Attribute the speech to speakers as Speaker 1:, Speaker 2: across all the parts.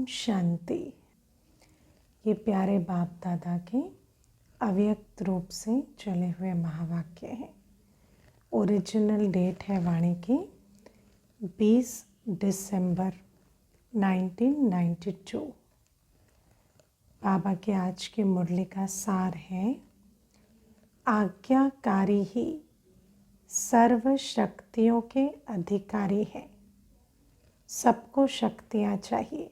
Speaker 1: ओम शांति। ये प्यारे बाप दादा के अव्यक्त रूप से चले हुए महावाक्य हैं। ओरिजिनल डेट है वाणी की 20 दिसंबर 1992। बाबा के आज की मुरली का सार है, आज्ञाकारी ही सर्व शक्तियों के अधिकारी है। सबको शक्तियाँ चाहिए।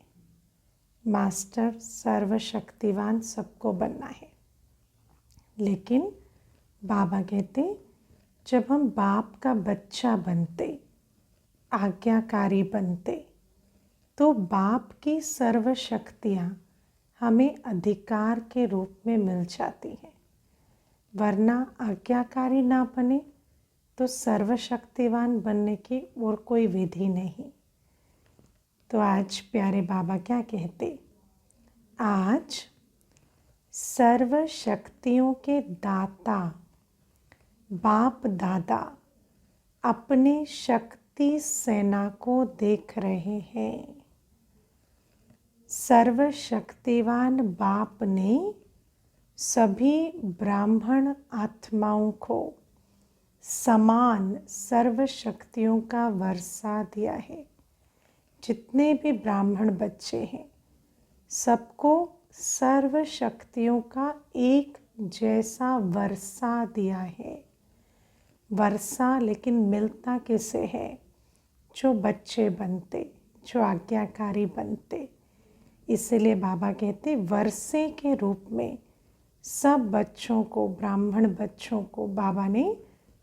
Speaker 1: मास्टर सर्वशक्तिवान सबको बनना है। लेकिन बाबा कहते, जब हम बाप का बच्चा बनते, आज्ञाकारी बनते, तो बाप की सर्व शक्तियाँ हमें अधिकार के रूप में मिल जाती हैं। वरना आज्ञाकारी ना बने तो सर्वशक्तिवान बनने की और कोई विधि नहीं। तो आज प्यारे बाबा क्या कहते, आज सर्व शक्तियों के दाता बाप दादा अपने शक्ति सेना को देख रहे हैं। सर्वशक्तिवान बाप ने सभी ब्राह्मण आत्माओं को समान सर्व शक्तियों का वर्षा दिया है। जितने भी ब्राह्मण बच्चे हैं, सबको सर्व शक्तियों का एक जैसा वर्षा दिया है। वर्षा लेकिन मिलता किसे है? जो बच्चे बनते, जो आज्ञाकारी बनते। इसलिए बाबा कहते, वर्षे के रूप में सब बच्चों को, ब्राह्मण बच्चों को बाबा ने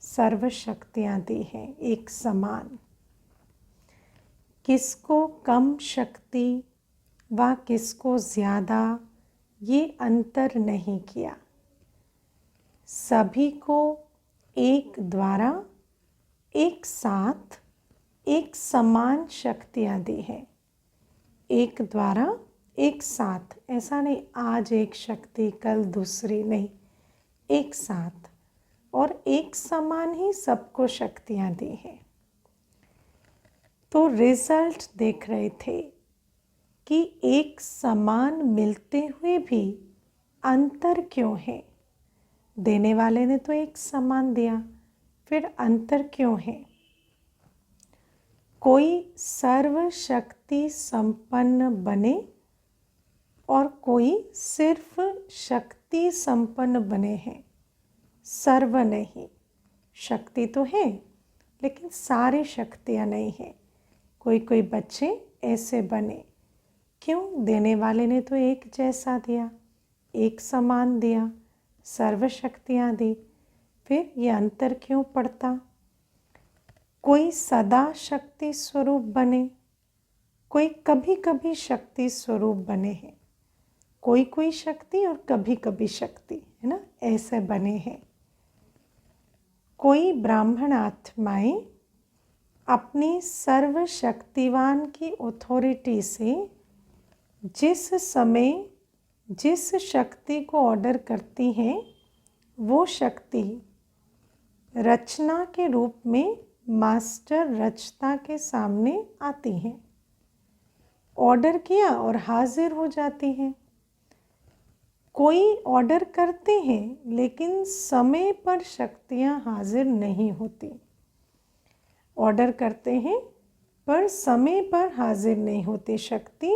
Speaker 1: सर्व शक्तियाँ दी हैं, एक समान। किसको कम शक्ति व किसको ज़्यादा, ये अंतर नहीं किया। सभी को एक द्वारा एक साथ एक समान शक्तियाँ दी हैं। एक द्वारा एक साथ, ऐसा नहीं आज एक शक्ति कल दूसरी, नहीं, एक साथ और एक समान ही सबको शक्तियाँ दी हैं। तो रिजल्ट देख रहे थे कि एक समान मिलते हुए भी अंतर क्यों है। देने वाले ने तो एक समान दिया, फिर अंतर क्यों है? कोई सर्व शक्ति संपन्न बने और कोई सिर्फ शक्ति संपन्न बने हैं, सर्व नहीं। शक्ति तो है लेकिन सारी शक्तियाँ नहीं हैं। कोई कोई बच्चे ऐसे बने। क्यों? देने वाले ने तो एक जैसा दिया, एक समान दिया, सर्व शक्तियाँ दी, फिर ये अंतर क्यों पड़ता? कोई सदा शक्ति स्वरूप बने, कोई कभी कभी शक्ति स्वरूप बने हैं। कोई कोई शक्ति और कभी कभी शक्ति, है ना, ऐसे बने हैं। कोई ब्राह्मण आत्माएं अपनी सर्वशक्तिवान की अथॉरिटी से जिस समय जिस शक्ति को ऑर्डर करती हैं, वो शक्ति रचना के रूप में मास्टर रचता के सामने आती हैं। ऑर्डर किया और हाजिर हो जाती हैं। कोई ऑर्डर करते हैं लेकिन समय पर शक्तियाँ हाजिर नहीं होती। ऑर्डर करते हैं पर समय पर हाजिर नहीं होती शक्ति,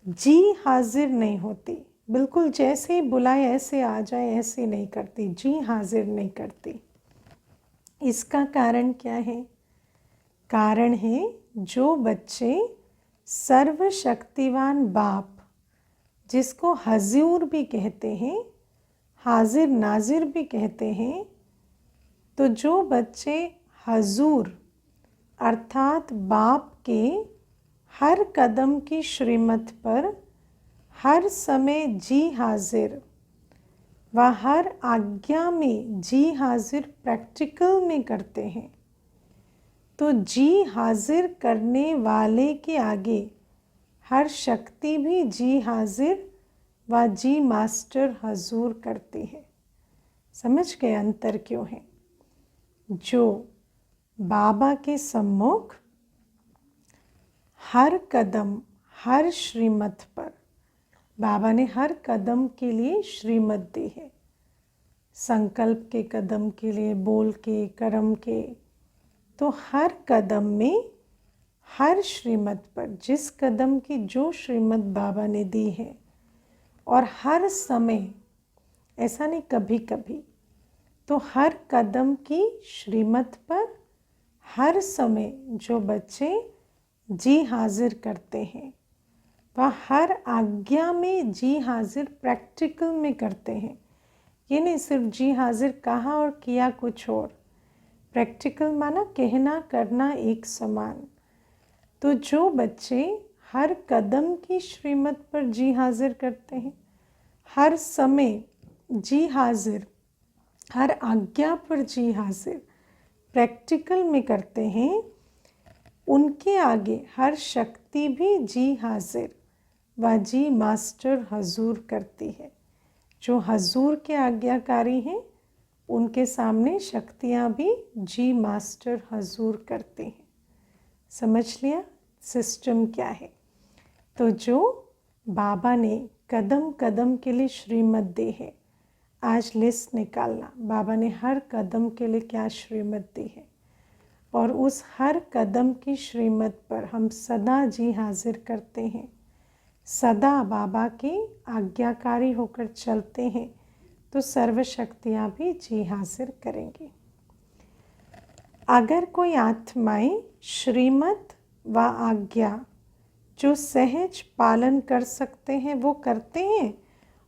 Speaker 1: जी हाजिर नहीं होती। बिल्कुल जैसे ही बुलाए ऐसे आ जाए, ऐसे नहीं करती, जी हाजिर नहीं करती। इसका कारण क्या है? कारण है जो बच्चे सर्वशक्तिवान बाप, जिसको हजूर भी कहते हैं, हाजिर नाजिर भी कहते हैं, तो जो बच्चे हजूर अर्थात बाप के हर कदम की श्रीमत पर हर समय जी हाजिर व हर आज्ञा में जी हाजिर प्रैक्टिकल में करते हैं, तो जी हाजिर करने वाले के आगे हर शक्ति भी जी हाजिर व जी मास्टर हजूर करती है। समझ गए अंतर क्यों है? जो बाबा के सम्मुख हर कदम, हर श्रीमत पर बाबा ने हर कदम के लिए श्रीमत दी है। संकल्प के कदम के लिए, बोल के, कर्म के, तो हर कदम में, हर श्रीमत पर, जिस कदम की जो श्रीमत बाबा ने दी है, और हर समय, ऐसा नहीं कभी कभी, तो हर कदम की श्रीमत पर हर समय जो बच्चे जी हाजिर करते हैं, वह हर आज्ञा में जी हाजिर प्रैक्टिकल में करते हैं। ये नहीं सिर्फ जी हाजिर कहा और किया कुछ और। प्रैक्टिकल माना कहना करना एक समान। तो जो बच्चे हर कदम की श्रीमत पर जी हाजिर करते हैं, हर समय जी हाजिर, हर आज्ञा पर जी हाजिर प्रैक्टिकल में करते हैं, उनके आगे हर शक्ति भी जी हाजिर व जी मास्टर हजूर करती है। जो हजूर के आज्ञाकारी हैं, उनके सामने शक्तियाँ भी जी मास्टर हजूर करते हैं। समझ लिया सिस्टम क्या है। तो जो बाबा ने कदम कदम के लिए श्रीमत दी है, आज लिस्ट निकालना, बाबा ने हर कदम के लिए क्या श्रीमत दी है, और उस हर कदम की श्रीमत पर हम सदा जी हाजिर करते हैं, सदा बाबा के आज्ञाकारी होकर चलते हैं, तो सर्व शक्तियाँ भी जी हाजिर करेंगी। अगर कोई आत्माएं श्रीमत व आज्ञा जो सहज पालन कर सकते हैं वो करते हैं,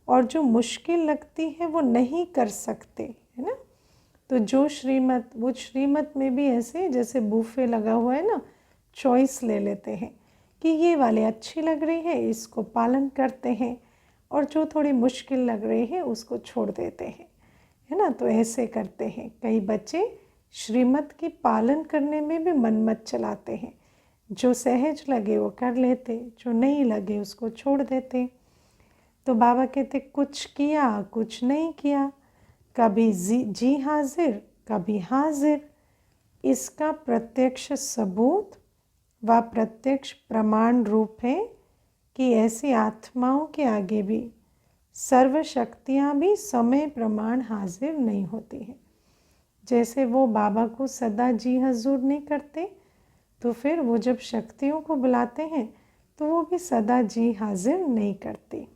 Speaker 1: और जो मुश्किल लगती है वो नहीं कर सकते, है ना। तो जो श्रीमत, वो श्रीमत में भी ऐसे जैसे बूफे लगा हुआ है ना, चॉइस ले लेते हैं कि ये वाले अच्छी लग रही है, इसको पालन करते हैं, और जो थोड़ी मुश्किल लग रही है उसको छोड़ देते हैं, है ना। तो ऐसे करते हैं। कई बच्चे श्रीमत की पालन करने में भी मनमत चलाते हैं। जो सहज लगे वो कर लेते, जो नहीं लगे उसको छोड़ देते। तो बाबा कहते कुछ किया कुछ नहीं किया, कभी जी हाजिर कभी हाजिर। इसका प्रत्यक्ष सबूत व प्रत्यक्ष प्रमाण रूप है कि ऐसी आत्माओं के आगे भी सर्व शक्तियाँ भी समय प्रमाण हाजिर नहीं होती हैं। जैसे वो बाबा को सदा जी हजूर नहीं करते, तो फिर वो जब शक्तियों को बुलाते हैं तो वो भी सदा जी हाजिर नहीं करती।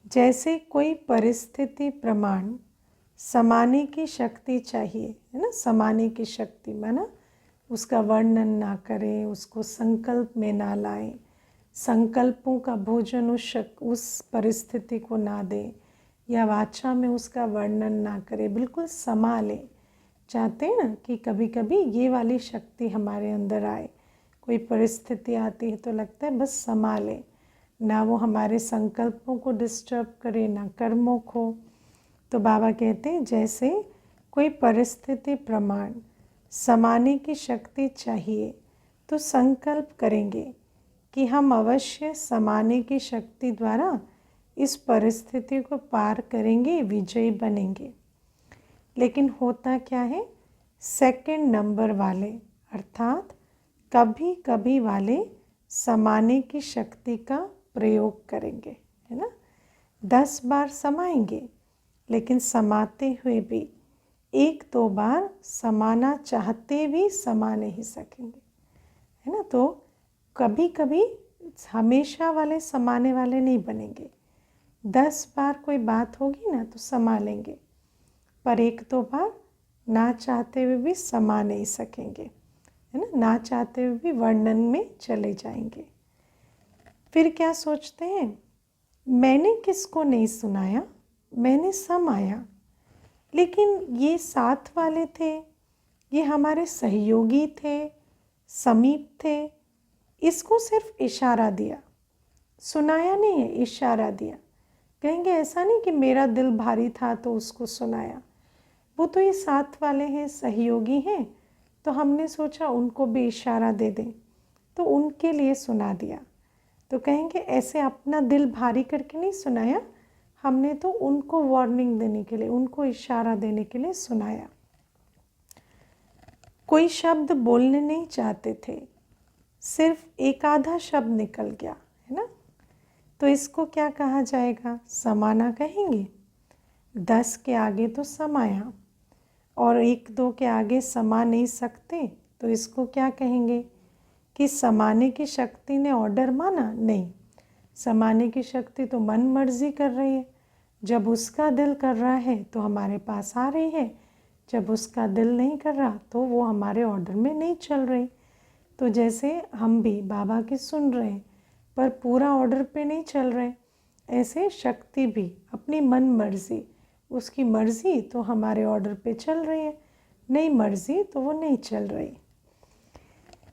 Speaker 1: जैसे कोई परिस्थिति प्रमाण समाने की शक्ति चाहिए, है ना। समाने की शक्ति माना उसका वर्णन ना करें, उसको संकल्प में ना लाएं, संकल्पों का भोजन उस परिस्थिति को ना दें, या वाचा में उसका वर्णन ना करें, बिल्कुल समा लें। चाहते हैं ना कि कभी कभी ये वाली शक्ति हमारे अंदर आए। कोई परिस्थिति आती है तो लगता है बस समा लें, ना वो हमारे संकल्पों को डिस्टर्ब करे, ना कर्मों को। तो बाबा कहते हैं जैसे कोई परिस्थिति प्रमाण समाने की शक्ति चाहिए, तो संकल्प करेंगे कि हम अवश्य समाने की शक्ति द्वारा इस परिस्थिति को पार करेंगे, विजयी बनेंगे। लेकिन होता क्या है, सेकंड नंबर वाले अर्थात कभी कभी वाले समाने की शक्ति का प्रयोग करेंगे, है ना। 10 बार समाएंगे, लेकिन समाते हुए भी 1-2 बार समाना चाहते भी समा नहीं सकेंगे, है ना। तो कभी कभी हमेशा वाले समाने वाले नहीं बनेंगे। 10 बार कोई बात होगी ना तो समा लेंगे, पर 1-2 बार ना चाहते हुए भी समा नहीं सकेंगे, है ना। ना चाहते हुए भी वर्णन में चले जाएंगे। फिर क्या सोचते हैं, मैंने किसको नहीं सुनाया, मैंने समाया। लेकिन ये साथ वाले थे, ये हमारे सहयोगी थे, समीप थे, इसको सिर्फ इशारा दिया, सुनाया नहीं है, इशारा दिया। कहेंगे ऐसा नहीं कि मेरा दिल भारी था तो उसको सुनाया, वो तो ये साथ वाले हैं, सहयोगी हैं, तो हमने सोचा उनको भी इशारा दे दें, तो उनके लिए सुना दिया। तो कहेंगे ऐसे अपना दिल भारी करके नहीं सुनाया, हमने तो उनको वार्निंग देने के लिए, उनको इशारा देने के लिए सुनाया। कोई शब्द बोलने नहीं चाहते थे, सिर्फ एक आधा शब्द निकल गया है ना, तो इसको क्या कहा जाएगा? समाना कहेंगे। 10 के आगे तो समाया, और 1 2 के आगे समा नहीं सकते, तो इसको क्या कहेंगे कि समाने की शक्ति ने ऑर्डर माना? नहीं, समाने की शक्ति तो मन मर्जी कर रही है। जब उसका दिल कर रहा है तो हमारे पास आ रही है, जब उसका दिल नहीं कर रहा तो वो हमारे ऑर्डर में नहीं चल रही। तो जैसे हम भी बाबा की सुन रहे हैं पर पूरा ऑर्डर पे नहीं चल रहे, ऐसे शक्ति भी अपनी मन मर्जी, उसकी मर्जी तो हमारे ऑर्डर पे चल रही है, नहीं मर्जी तो वो नहीं चल रही।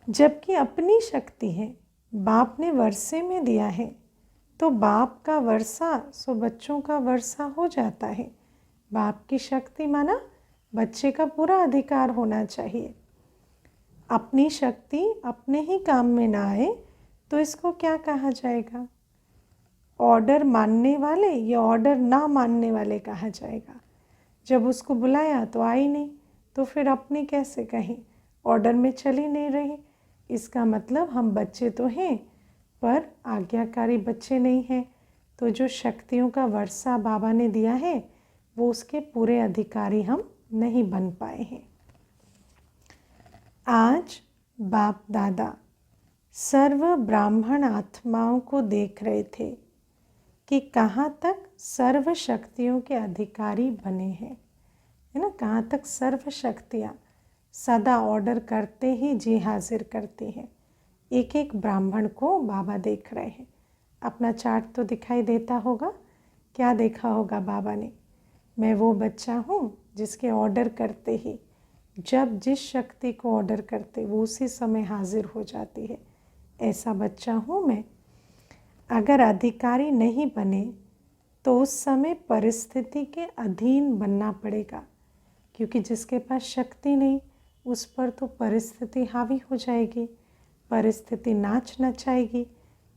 Speaker 1: जबकि अपनी शक्ति है, बाप ने वर्षे में दिया है, तो बाप का वर्षा सो बच्चों का वर्षा हो जाता है। बाप की शक्ति माना बच्चे का पूरा अधिकार होना चाहिए। अपनी शक्ति अपने ही काम में ना आए तो इसको क्या कहा जाएगा? ऑर्डर मानने वाले या ऑर्डर ना मानने वाले कहा जाएगा। जब उसको बुलाया तो आई नहीं, तो फिर अपनी कैसे कहें? ऑर्डर में चल ही नहीं रही। इसका मतलब हम बच्चे तो हैं पर आज्ञाकारी बच्चे नहीं हैं। तो जो शक्तियों का वर्षा बाबा ने दिया है वो उसके पूरे अधिकारी हम नहीं बन पाए हैं। आज बाप दादा सर्व ब्राह्मण आत्माओं को देख रहे थे कि कहाँ तक सर्व शक्तियों के अधिकारी बने हैं, है ना। कहाँ तक सर्व शक्तियाँ सदा ऑर्डर करते ही जी हाजिर करती हैं। एक एक ब्राह्मण को बाबा देख रहे हैं। अपना चार्ट तो दिखाई देता होगा। क्या देखा होगा बाबा ने? मैं वो बच्चा हूँ जिसके ऑर्डर करते ही, जब जिस शक्ति को ऑर्डर करते वो उसी समय हाजिर हो जाती है। ऐसा बच्चा हूँ मैं। अगर अधिकारी नहीं बने तो उस समय परिस्थिति के अधीन बनना पड़ेगा, क्योंकि जिसके पास शक्ति नहीं उस पर तो परिस्थिति हावी हो जाएगी। परिस्थिति नाच नचाएगी,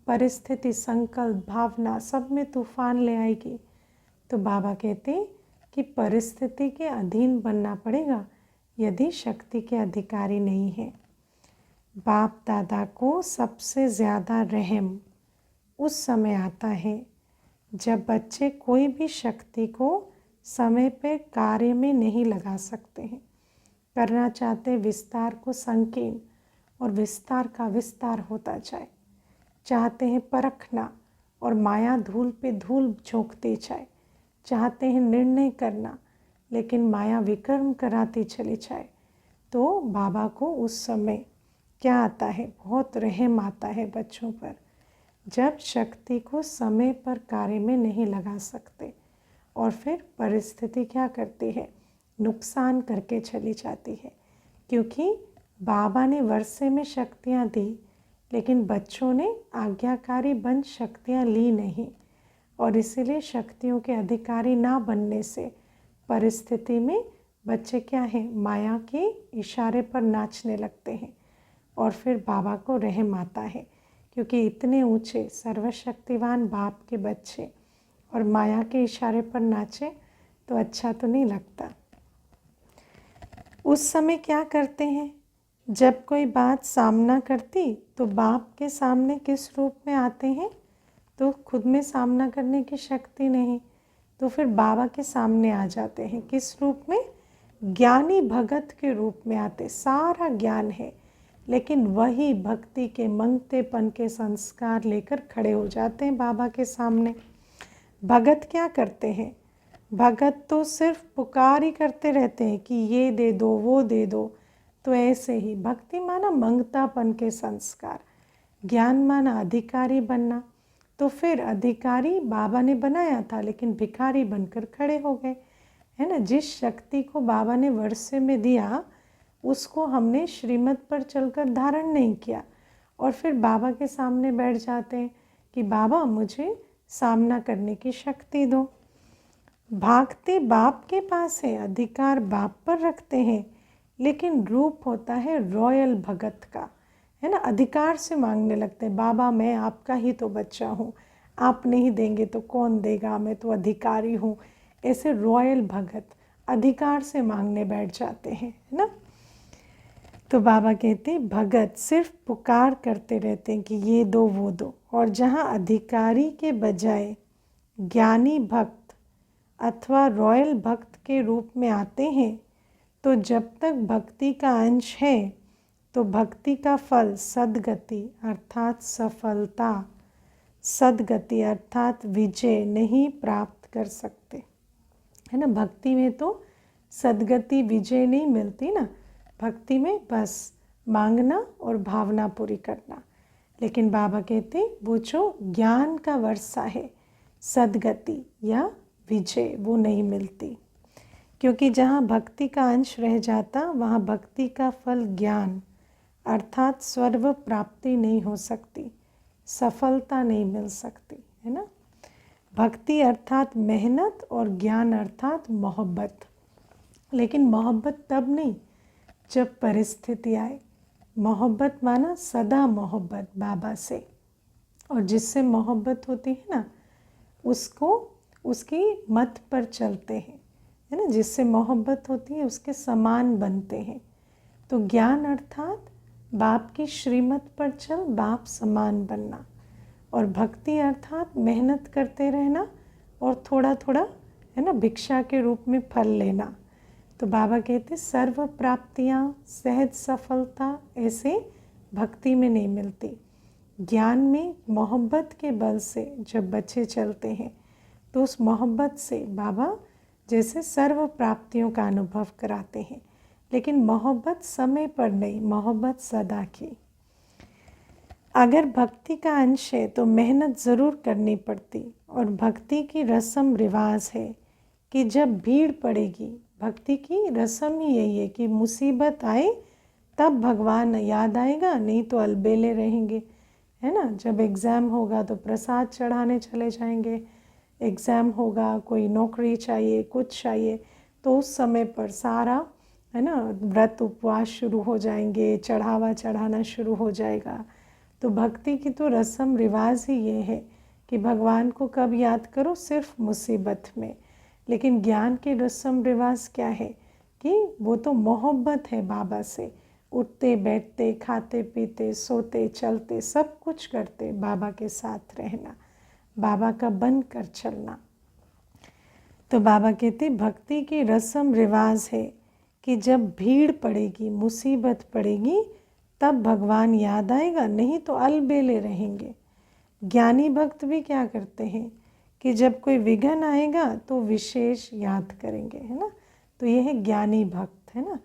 Speaker 1: परिस्थिति संकल्प भावना सब में तूफान ले आएगी। तो बाबा कहते कि परिस्थिति के अधीन बनना पड़ेगा यदि शक्ति के अधिकारी नहीं है। बाप दादा को सबसे ज़्यादा रहम उस समय आता है जब बच्चे कोई भी शक्ति को समय पर कार्य में नहीं लगा सकते हैं। करना चाहते विस्तार को संकीर्ण और विस्तार का विस्तार होता जाए। चाहते हैं परखना और माया धूल पे धूल झोंकती जाए। चाहते हैं निर्णय करना लेकिन माया विकर्म कराती चली जाए। तो बाबा को उस समय क्या आता है? बहुत रहम आता है बच्चों पर, जब शक्ति को समय पर कार्य में नहीं लगा सकते और फिर परिस्थिति क्या करती है? नुकसान करके चली जाती है। क्योंकि बाबा ने वर्षे में शक्तियाँ दी लेकिन बच्चों ने आज्ञाकारी बन शक्तियाँ ली नहीं, और इसीलिए शक्तियों के अधिकारी ना बनने से परिस्थिति में बच्चे क्या हैं? माया के इशारे पर नाचने लगते हैं। और फिर बाबा को रहम आता है, क्योंकि इतने ऊंचे सर्वशक्तिवान बाप के बच्चे और माया के इशारे पर नाचे तो अच्छा तो नहीं लगता। उस समय क्या करते हैं? जब कोई बात सामना करती तो बाप के सामने किस रूप में आते हैं? तो खुद में सामना करने की शक्ति नहीं, तो फिर बाबा के सामने आ जाते हैं। किस रूप में? ज्ञानी भगत के रूप में आते। सारा ज्ञान है लेकिन वही भक्ति के मंगतेपन के संस्कार लेकर खड़े हो जाते हैं बाबा के सामने। भगत क्या करते हैं? भगत तो सिर्फ पुकार ही करते रहते हैं कि ये दे दो वो दे दो। तो ऐसे ही भक्ति माना मंगतापन के संस्कार, ज्ञान माना अधिकारी बनना। तो फिर अधिकारी बाबा ने बनाया था लेकिन भिखारी बनकर खड़े हो गए, है ना। जिस शक्ति को बाबा ने वर्षे में दिया उसको हमने श्रीमत पर चलकर धारण नहीं किया, और फिर बाबा के सामने बैठ जाते हैं कि बाबा मुझे सामना करने की शक्ति दो। भागते बाप के पास है, अधिकार बाप पर रखते हैं, लेकिन रूप होता है रॉयल भगत का, है ना। अधिकार से मांगने लगते हैं, बाबा मैं आपका ही तो बच्चा हूँ, आप नहीं देंगे तो कौन देगा, मैं तो अधिकारी हूँ। ऐसे रॉयल भगत अधिकार से मांगने बैठ जाते हैं, है ना। तो बाबा कहते भगत सिर्फ पुकार करते रहते हैं कि ये दो वो दो, और जहाँ अधिकारी के बजाय ज्ञानी भक्त अथवा रॉयल भक्त के रूप में आते हैं, तो जब तक भक्ति का अंश है तो भक्ति का फल सद्गति अर्थात सफलता, सद्गति अर्थात विजय नहीं प्राप्त कर सकते, है ना। भक्ति में तो सद्गति विजय नहीं मिलती ना, भक्ति में बस मांगना और भावना पूरी करना। लेकिन बाबा कहते वो जो ज्ञान का वर्षा है, सद्गति या विजय, वो नहीं मिलती, क्योंकि जहाँ भक्ति का अंश रह जाता वहाँ भक्ति का फल ज्ञान अर्थात स्वर्ग प्राप्ति नहीं हो सकती, सफलता नहीं मिल सकती, है ना। भक्ति अर्थात मेहनत और ज्ञान अर्थात मोहब्बत, लेकिन मोहब्बत तब नहीं जब परिस्थिति आए। मोहब्बत माना सदा मोहब्बत बाबा से, और जिससे मोहब्बत होती है ना उसको उसकी मत पर चलते हैं, है ना। जिससे मोहब्बत होती है उसके समान बनते हैं। तो ज्ञान अर्थात बाप की श्रीमत पर चल बाप समान बनना, और भक्ति अर्थात मेहनत करते रहना और थोड़ा थोड़ा, है ना, भिक्षा के रूप में फल लेना। तो बाबा कहते सर्व प्राप्तियाँ सहज सफलता ऐसे भक्ति में नहीं मिलती। ज्ञान में मोहब्बत के बल से जब बच्चे चलते हैं तो उस मोहब्बत से बाबा जैसे सर्व प्राप्तियों का अनुभव कराते हैं, लेकिन मोहब्बत समय पर नहीं, मोहब्बत सदा की। अगर भक्ति का अंश है तो मेहनत ज़रूर करनी पड़ती, और भक्ति की रस्म रिवाज है कि जब भीड़ पड़ेगी, भक्ति की रस्म ही यही है कि मुसीबत आए तब भगवान याद आएगा, नहीं तो अलबेले रहेंगे, है ना। जब एग्ज़ाम होगा तो प्रसाद चढ़ाने चले जाएंगे, एग्ज़ाम होगा, कोई नौकरी चाहिए, कुछ चाहिए, तो उस समय पर सारा, है ना, व्रत उपवास शुरू हो जाएंगे, चढ़ावा चढ़ाना शुरू हो जाएगा। तो भक्ति की तो रस्म रिवाज ही ये है कि भगवान को कब याद करो, सिर्फ मुसीबत में। लेकिन ज्ञान की रस्म रिवाज क्या है कि वो तो मोहब्बत है बाबा से, उठते बैठते खाते पीते सोते चलते सब कुछ करते बाबा के साथ रहना, बाबा का बन कर चलना। तो बाबा कहते भक्ति की रस्म रिवाज है कि जब भीड़ पड़ेगी, मुसीबत पड़ेगी, तब भगवान याद आएगा, नहीं तो अलबेले रहेंगे। ज्ञानी भक्त भी क्या करते हैं कि जब कोई विघ्न आएगा तो विशेष याद करेंगे, है ना। तो ये है ज्ञानी भक्त, है ना,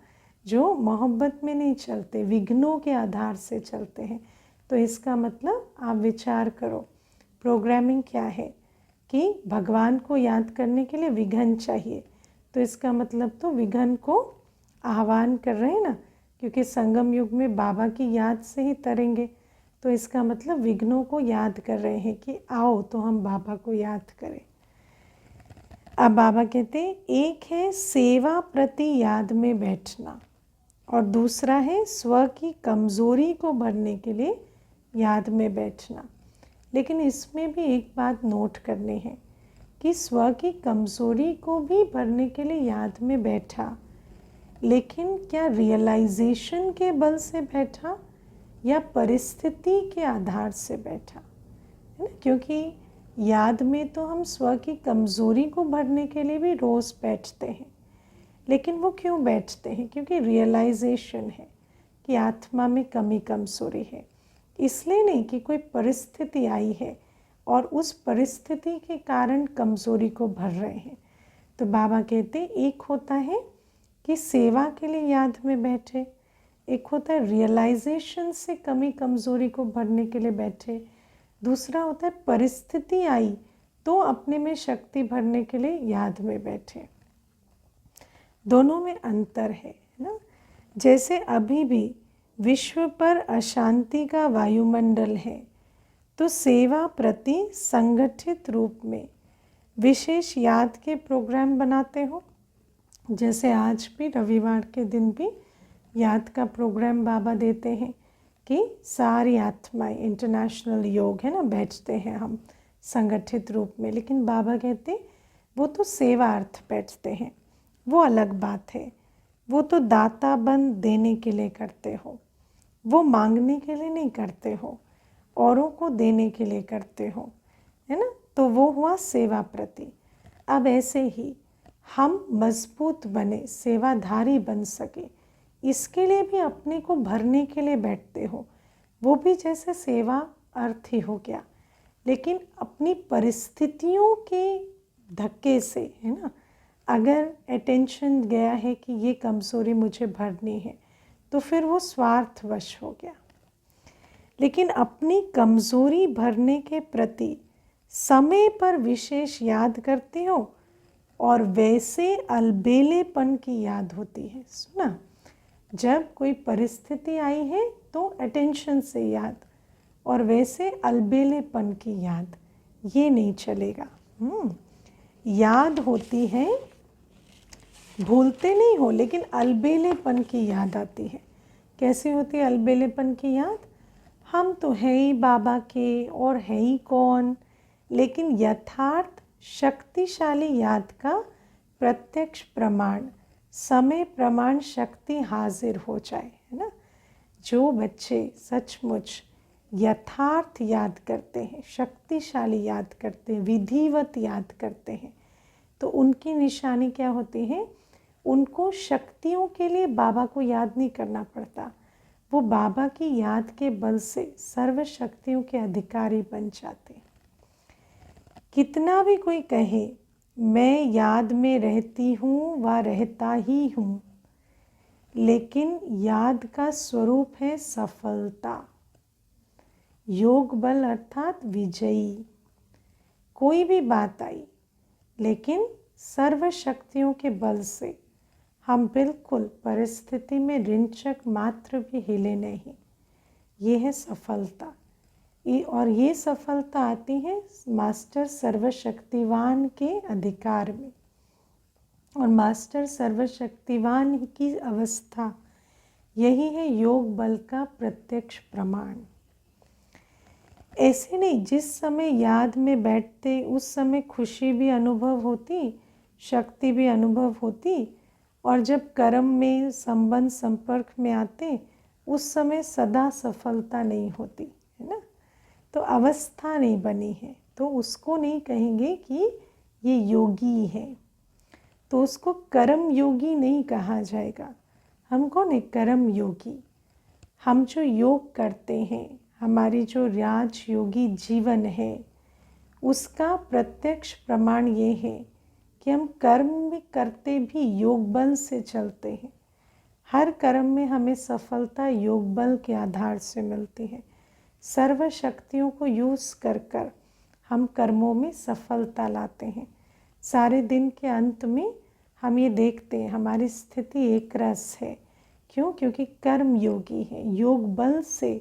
Speaker 1: जो मोहब्बत में नहीं चलते, विघ्नों के आधार से चलते हैं। तो इसका मतलब आप विचार करो, प्रोग्रामिंग क्या है कि भगवान को याद करने के लिए विघ्न चाहिए। तो इसका मतलब तो विघ्न को आह्वान कर रहे हैं ना, क्योंकि संगम युग में बाबा की याद से ही तरेंगे। तो इसका मतलब विघ्नों को याद कर रहे हैं कि आओ तो हम बाबा को याद करें। अब बाबा कहते हैं एक है सेवा प्रति याद में बैठना, और दूसरा है स्व की कमज़ोरी को भरने के लिए याद में बैठना। लेकिन इसमें भी एक बात नोट करनी है कि स्व की कमज़ोरी को भी भरने के लिए याद में बैठा, लेकिन क्या रियलाइजेशन के बल से बैठा या परिस्थिति के आधार से बैठा, है ना। क्योंकि याद में तो हम स्व की कमज़ोरी को भरने के लिए भी रोज़ बैठते हैं, लेकिन वो क्यों बैठते हैं? क्योंकि रियलाइजेशन है कि आत्मा में कमी कमज़ोरी है, इसलिए नहीं कि कोई परिस्थिति आई है और उस परिस्थिति के कारण कमज़ोरी को भर रहे हैं। तो बाबा कहते एक होता है कि सेवा के लिए याद में बैठे, एक होता है रियलाइजेशन से कमी कमज़ोरी को भरने के लिए बैठे, दूसरा होता है परिस्थिति आई तो अपने में शक्ति भरने के लिए याद में बैठे। दोनों में अंतर है ना। जैसे अभी भी विश्व पर अशांति का वायुमंडल है, तो सेवा प्रति संगठित रूप में विशेष याद के प्रोग्राम बनाते हो। जैसे आज भी रविवार के दिन भी याद का प्रोग्राम बाबा देते हैं कि सारी आत्माएं, इंटरनेशनल योग है ना, बैठते हैं हम संगठित रूप में। लेकिन बाबा कहते वो तो सेवा अर्थ बैठते हैं, वो अलग बात है। वो तो दाता बन देने के लिए करते हो, वो मांगने के लिए नहीं करते हो, औरों को देने के लिए करते हो, है ना। तो वो हुआ सेवा प्रति। अब ऐसे ही हम मजबूत बने, सेवाधारी बन सके, इसके लिए भी अपने को भरने के लिए बैठते हो, वो भी जैसे सेवा अर्थ ही हो गया। लेकिन अपनी परिस्थितियों के धक्के से, है ना, अगर अटेंशन गया है कि ये कमज़ोरी मुझे भरनी है, तो फिर वो स्वार्थवश हो गया। लेकिन अपनी कमज़ोरी भरने के प्रति समय पर विशेष याद करते हो और वैसे अलबेलेपन की याद होती है। सुना, जब कोई परिस्थिति आई है तो अटेंशन से याद, और वैसे अलबेलेपन की याद, ये नहीं चलेगा। याद होती है, भूलते नहीं हो, लेकिन अलबेलेपन की याद आती है। कैसी होती है अलबेलेपन की याद? हम तो है ही बाबा के, और है ही कौन। लेकिन यथार्थ शक्तिशाली याद का प्रत्यक्ष प्रमाण, समय प्रमाण शक्ति हाजिर हो जाए, है ना। जो बच्चे सचमुच यथार्थ याद करते हैं, शक्तिशाली याद करते हैं, विधिवत याद करते हैं, तो उनकी निशानी क्या होती है? उनको शक्तियों के लिए बाबा को याद नहीं करना पड़ता, वो बाबा की याद के बल से सर्व शक्तियों के अधिकारी बन जाते। कितना भी कोई कहे मैं याद में रहती हूँ व रहता ही हूँ, लेकिन याद का स्वरूप है सफलता, योग बल अर्थात विजयी। कोई भी बात आई, लेकिन सर्व शक्तियों के बल से हम बिल्कुल परिस्थिति में रिंचक मात्र भी हिले नहीं। ये है सफलता। और ये सफलता आती है मास्टर सर्वशक्तिवान के अधिकार में, और मास्टर सर्वशक्तिवान की अवस्था यही है योग बल का प्रत्यक्ष प्रमाण। ऐसे नहीं जिस समय याद में बैठते उस समय खुशी भी अनुभव होती, शक्ति भी अनुभव होती, और जब कर्म में संबंध संपर्क में आते उस समय सदा सफलता नहीं होती, है ना। तो अवस्था नहीं बनी है, तो उसको नहीं कहेंगे कि ये योगी है, तो उसको कर्म योगी नहीं कहा जाएगा। हम कौन है? कर्म योगी। हम जो योग करते हैं, हमारी जो राज योगी जीवन है, उसका प्रत्यक्ष प्रमाण ये है कि हम कर्म में करते भी योग बल से चलते हैं। हर कर्म में हमें सफलता योग बल के आधार से मिलती है। सर्व शक्तियों को यूज़ कर कर हम कर्मों में सफलता लाते हैं। सारे दिन के अंत में हम ये देखते हैं हमारी स्थिति एक रस है। क्यों? क्योंकि कर्म योगी है, योग बल से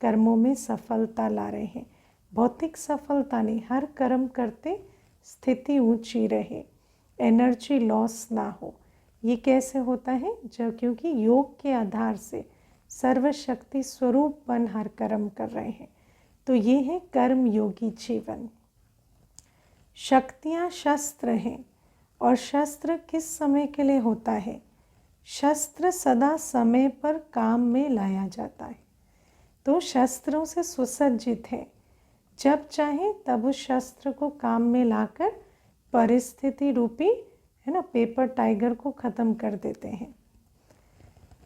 Speaker 1: कर्मों में सफलता ला रहे हैं। भौतिक सफलता नहीं, हर कर्म करते स्थिति ऊंची रहे, एनर्जी लॉस ना हो। ये कैसे होता है? जब क्योंकि योग के आधार से सर्वशक्ति स्वरूप बन हर कर्म कर रहे हैं। तो ये है कर्म योगी जीवन। शक्तियाँ शस्त्र हैं, और शस्त्र किस समय के लिए होता है? शस्त्र सदा समय पर काम में लाया जाता है, तो शस्त्रों से सुसज्जित है। जब चाहे तब उस शस्त्र को काम में लाकर परिस्थिति रूपी, है ना, पेपर टाइगर को ख़त्म कर देते हैं।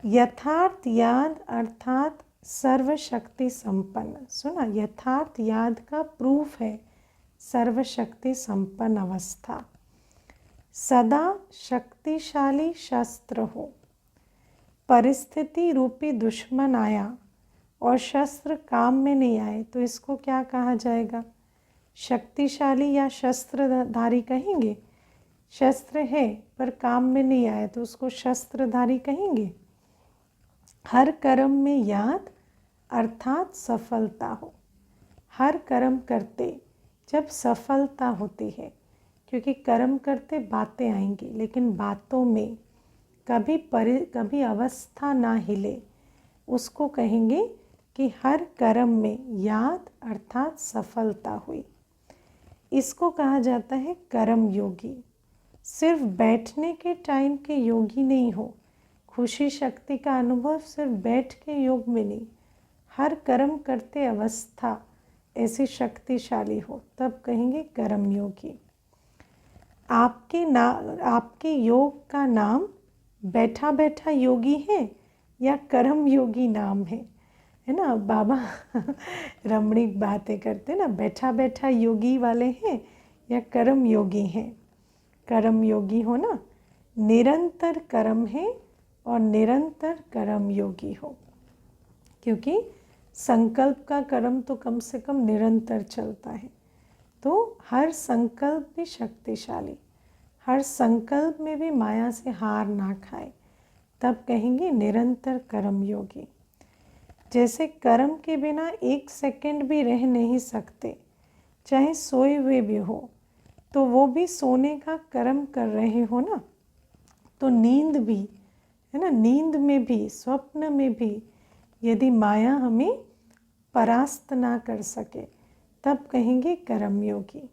Speaker 1: यथार्थ याद अर्थात सर्वशक्ति संपन्न। सुना, यथार्थ याद का प्रूफ है सर्वशक्ति संपन्न अवस्था। सदा शक्तिशाली शस्त्र हो। परिस्थिति रूपी दुश्मन आया और शस्त्र काम में नहीं आए तो इसको क्या कहा जाएगा? शक्तिशाली या शस्त्रधारी कहेंगे? शस्त्र है पर काम में नहीं आया तो उसको शस्त्रधारी कहेंगे। हर कर्म में याद अर्थात सफलता हो। हर कर्म करते जब सफलता होती है, क्योंकि कर्म करते बातें आएंगी, लेकिन बातों में कभी अवस्था ना हिले, उसको कहेंगे कि हर कर्म में याद अर्थात सफलता हुई। इसको कहा जाता है कर्म योगी। सिर्फ बैठने के टाइम के योगी नहीं हो। खुशी शक्ति का अनुभव सिर्फ बैठ के योग में नहीं, हर कर्म करते अवस्था ऐसी शक्तिशाली हो, तब कहेंगे कर्म योगी। आपके योग का नाम बैठा बैठा योगी है या कर्म योगी नाम है ना। बाबा रमणीक बातें करते ना, बैठा बैठा योगी वाले हैं या कर्म योगी हैं। कर्म योगी हो ना, निरंतर कर्म है और निरंतर कर्म योगी हो, क्योंकि संकल्प का कर्म तो कम से कम निरंतर चलता है। तो हर संकल्प भी शक्तिशाली, हर संकल्प में भी माया से हार ना खाए, तब कहेंगे निरंतर कर्म योगी। जैसे कर्म के बिना एक सेकंड भी रह नहीं सकते, चाहे सोए हुए भी हो, तो वो भी सोने का कर्म कर रहे हो ना। तो नींद भी है ना, नींद में भी, स्वप्न में भी यदि माया हमें परास्त ना कर सके, तब कहेंगे कर्म योगी।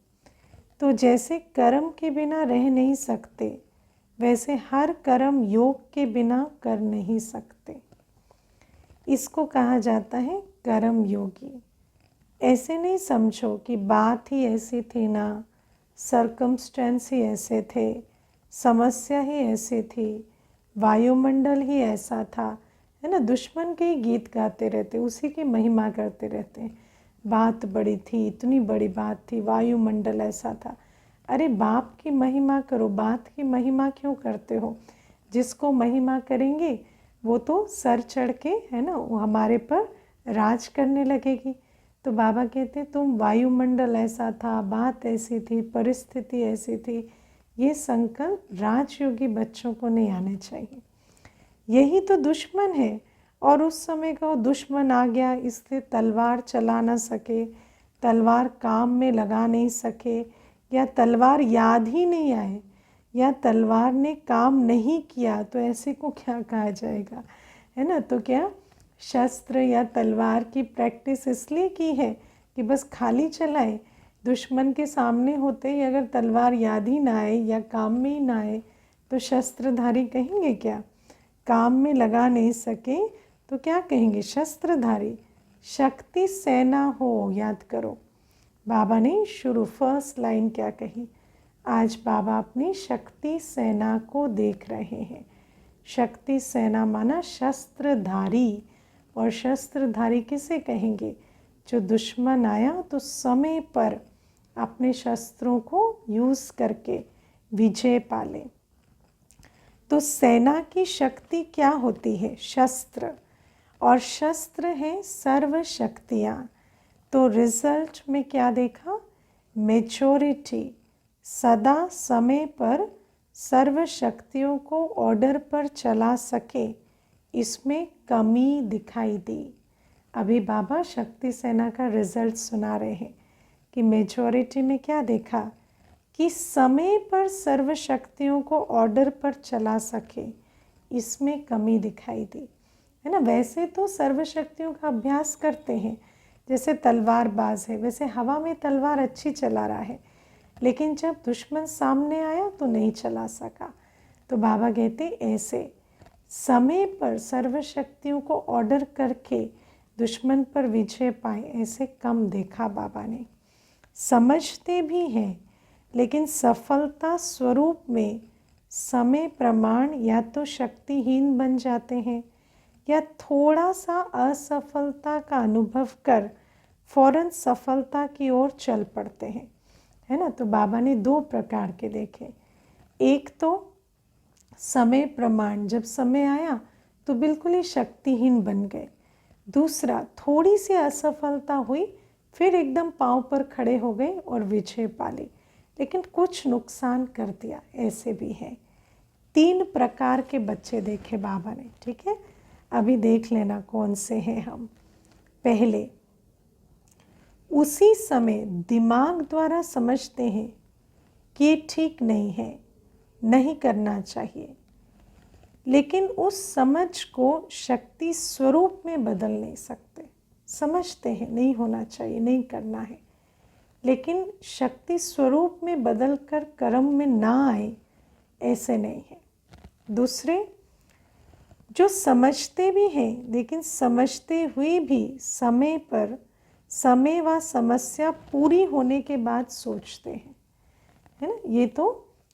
Speaker 1: तो जैसे कर्म के बिना रह नहीं सकते, वैसे हर कर्म योग के बिना कर नहीं सकते। इसको कहा जाता है कर्म योगी। ऐसे नहीं समझो कि बात ही ऐसी थी ना, सर्कमस्टेंस ही ऐसे थे, समस्या ही ऐसी थी, वायुमंडल ही ऐसा था, है ना। दुश्मन के ही गीत गाते रहते, उसी की महिमा करते रहते हैं। बात बड़ी थी, इतनी बड़ी बात थी, वायुमंडल ऐसा था। अरे बाप की महिमा करो, बात की महिमा क्यों करते हो? जिसको महिमा करेंगे वो तो सर चढ़ के, है ना, वो हमारे पर राज करने लगेगी। तो बाबा कहते तुम वायुमंडल ऐसा था, बात ऐसी थी, परिस्थिति ऐसी थी। ये संकल्प राजयोगी बच्चों को नहीं आने चाहिए। यही तो दुश्मन है, और उस समय का वो दुश्मन आ गया, इसलिए तलवार चला ना सके, तलवार काम में लगा नहीं सके, या तलवार याद ही नहीं आए, या तलवार ने काम नहीं किया, तो ऐसे को क्या कहा जाएगा, है ना। तो क्या शस्त्र या तलवार की प्रैक्टिस इसलिए की है कि बस खाली चलाए? दुश्मन के सामने होते ही अगर तलवार याद ही ना आए या काम में ही ना आए, तो शस्त्रधारी कहेंगे क्या? काम में लगा नहीं सके तो क्या कहेंगे? शस्त्रधारी। शक्ति सेना हो, याद करो बाबा ने शुरू फर्स्ट लाइन क्या कही? आज बाबा अपनी शक्ति सेना को देख रहे हैं। शक्ति सेना माना शस्त्रधारी, और शस्त्रधारी किसे कहेंगे? जो दुश्मन आया तो समय पर अपने शस्त्रों को यूज़ करके विजय पाले। तो सेना की शक्ति क्या होती है? शस्त्र, और शस्त्र है सर्व शक्तियाँ। तो रिजल्ट में क्या देखा? मेजॉरिटी सदा समय पर सर्व शक्तियों को ऑर्डर पर चला सके, इसमें कमी दिखाई दी। अभी बाबा शक्ति सेना का रिजल्ट सुना रहे हैं कि मेजॉरिटी में क्या देखा? कि समय पर सर्व शक्तियों को ऑर्डर पर चला सके, इसमें कमी दिखाई दी, है ना। वैसे तो सर्व शक्तियों का अभ्यास करते हैं, जैसे तलवारबाज है, वैसे हवा में तलवार अच्छी चला रहा है, लेकिन जब दुश्मन सामने आया तो नहीं चला सका। तो बाबा कहते ऐसे समय पर सर्व शक्तियों को ऑर्डर करके दुश्मन पर विजय पाए, ऐसे कम देखा बाबा ने। समझते भी हैं, लेकिन सफलता स्वरूप में समय प्रमाण या तो शक्तिहीन बन जाते हैं, या थोड़ा सा असफलता का अनुभव कर फौरन सफलता की ओर चल पड़ते हैं, है ना। तो बाबा ने दो प्रकार के देखे। एक तो समय प्रमाण, जब समय आया तो बिल्कुल ही शक्तिहीन बन गए। दूसरा, थोड़ी सी असफलता हुई, फिर एकदम पांव पर खड़े हो गए और विजय पाली, लेकिन कुछ नुकसान कर दिया, ऐसे भी हैं। तीन प्रकार के बच्चे देखे बाबा ने, ठीक है। अभी देख लेना कौन से हैं हम। पहले, उसी समय दिमाग द्वारा समझते हैं कि ये ठीक नहीं है, नहीं करना चाहिए, लेकिन उस समझ को शक्ति स्वरूप में बदल नहीं सकते। समझते हैं नहीं होना चाहिए, नहीं करना है, लेकिन शक्ति स्वरूप में बदल कर कर्म में ना आए, ऐसे नहीं है। दूसरे, जो समझते भी हैं लेकिन समझते हुए भी समय पर समय व समस्या पूरी होने के बाद सोचते हैं, है ना। ये तो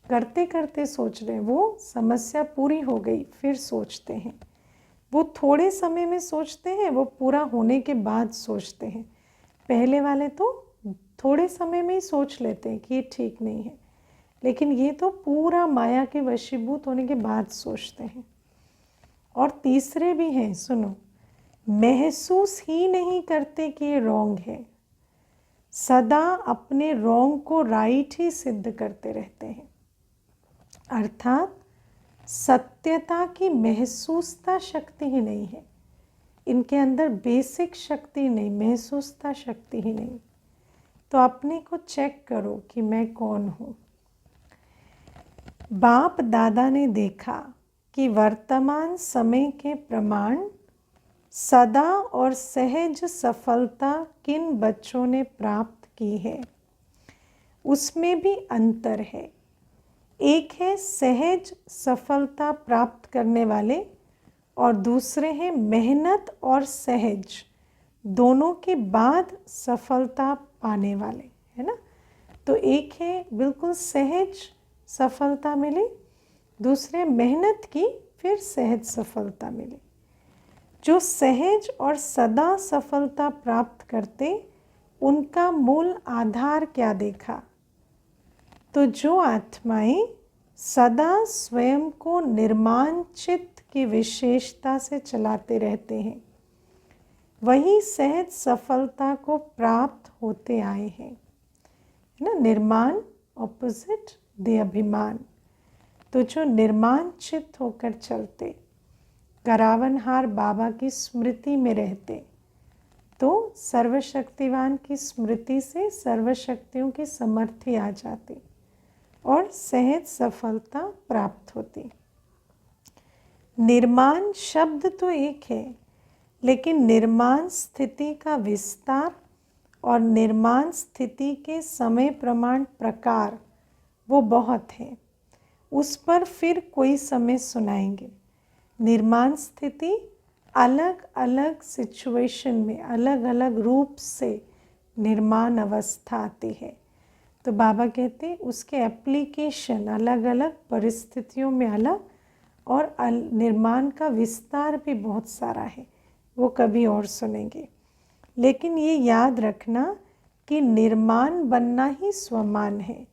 Speaker 1: करते करते सोच रहे हैं, वो समस्या पूरी हो गई फिर सोचते हैं। वो थोड़े समय में सोचते हैं, वो पूरा होने के बाद सोचते हैं। पहले वाले तो थोड़े समय में ही सोच लेते हैं कि ये ठीक नहीं है, लेकिन ये तो पूरा माया के वशीभूत होने के बाद सोचते हैं। और तीसरे भी हैं, सुनो, महसूस ही नहीं करते कि ये रॉन्ग है, सदा अपने रॉन्ग को राइट ही सिद्ध करते रहते हैं। अर्थात सत्यता की महसूसता शक्ति ही नहीं है इनके अंदर, बेसिक शक्ति नहीं, महसूसता शक्ति ही नहीं। तो अपने को चेक करो कि मैं कौन हूँ। बाप दादा ने देखा कि वर्तमान समय के प्रमाण सदा और सहज सफलता किन बच्चों ने प्राप्त की है, उसमें भी अंतर है। एक है सहज सफलता प्राप्त करने वाले और दूसरे हैं मेहनत और सहज दोनों के बाद सफलता पाने वाले, है ना। तो एक है बिल्कुल सहज सफलता मिली, दूसरे मेहनत की फिर सहज सफलता मिली। जो सहज और सदा सफलता प्राप्त करते उनका मूल आधार क्या देखा, तो जो आत्माएं सदा स्वयं को निर्माण चित्त की विशेषता से चलाते रहते हैं वही सहज सफलता को प्राप्त होते आए हैं, है ना। निर्माण ऑपोजिट दे अभिमान। तो जो निर्माण चित्त होकर चलते, करावनहार बाबा की स्मृति में रहते, तो सर्वशक्तिवान की स्मृति से सर्वशक्तियों की समर्थी आ जाती और सहज सफलता प्राप्त होती। निर्माण शब्द तो एक है, लेकिन निर्माण स्थिति का विस्तार और निर्माण स्थिति के समय प्रमाण प्रकार वो बहुत है। उस पर फिर कोई समय सुनाएंगे। निर्माण स्थिति अलग अलग सिचुएशन में अलग अलग रूप से निर्माण अवस्था आती है। तो बाबा कहते उसके एप्लीकेशन अलग अलग परिस्थितियों में अलग, और निर्माण का विस्तार भी बहुत सारा है, वो कभी और सुनेंगे। लेकिन ये याद रखना कि निर्माण बनना ही स्वमान है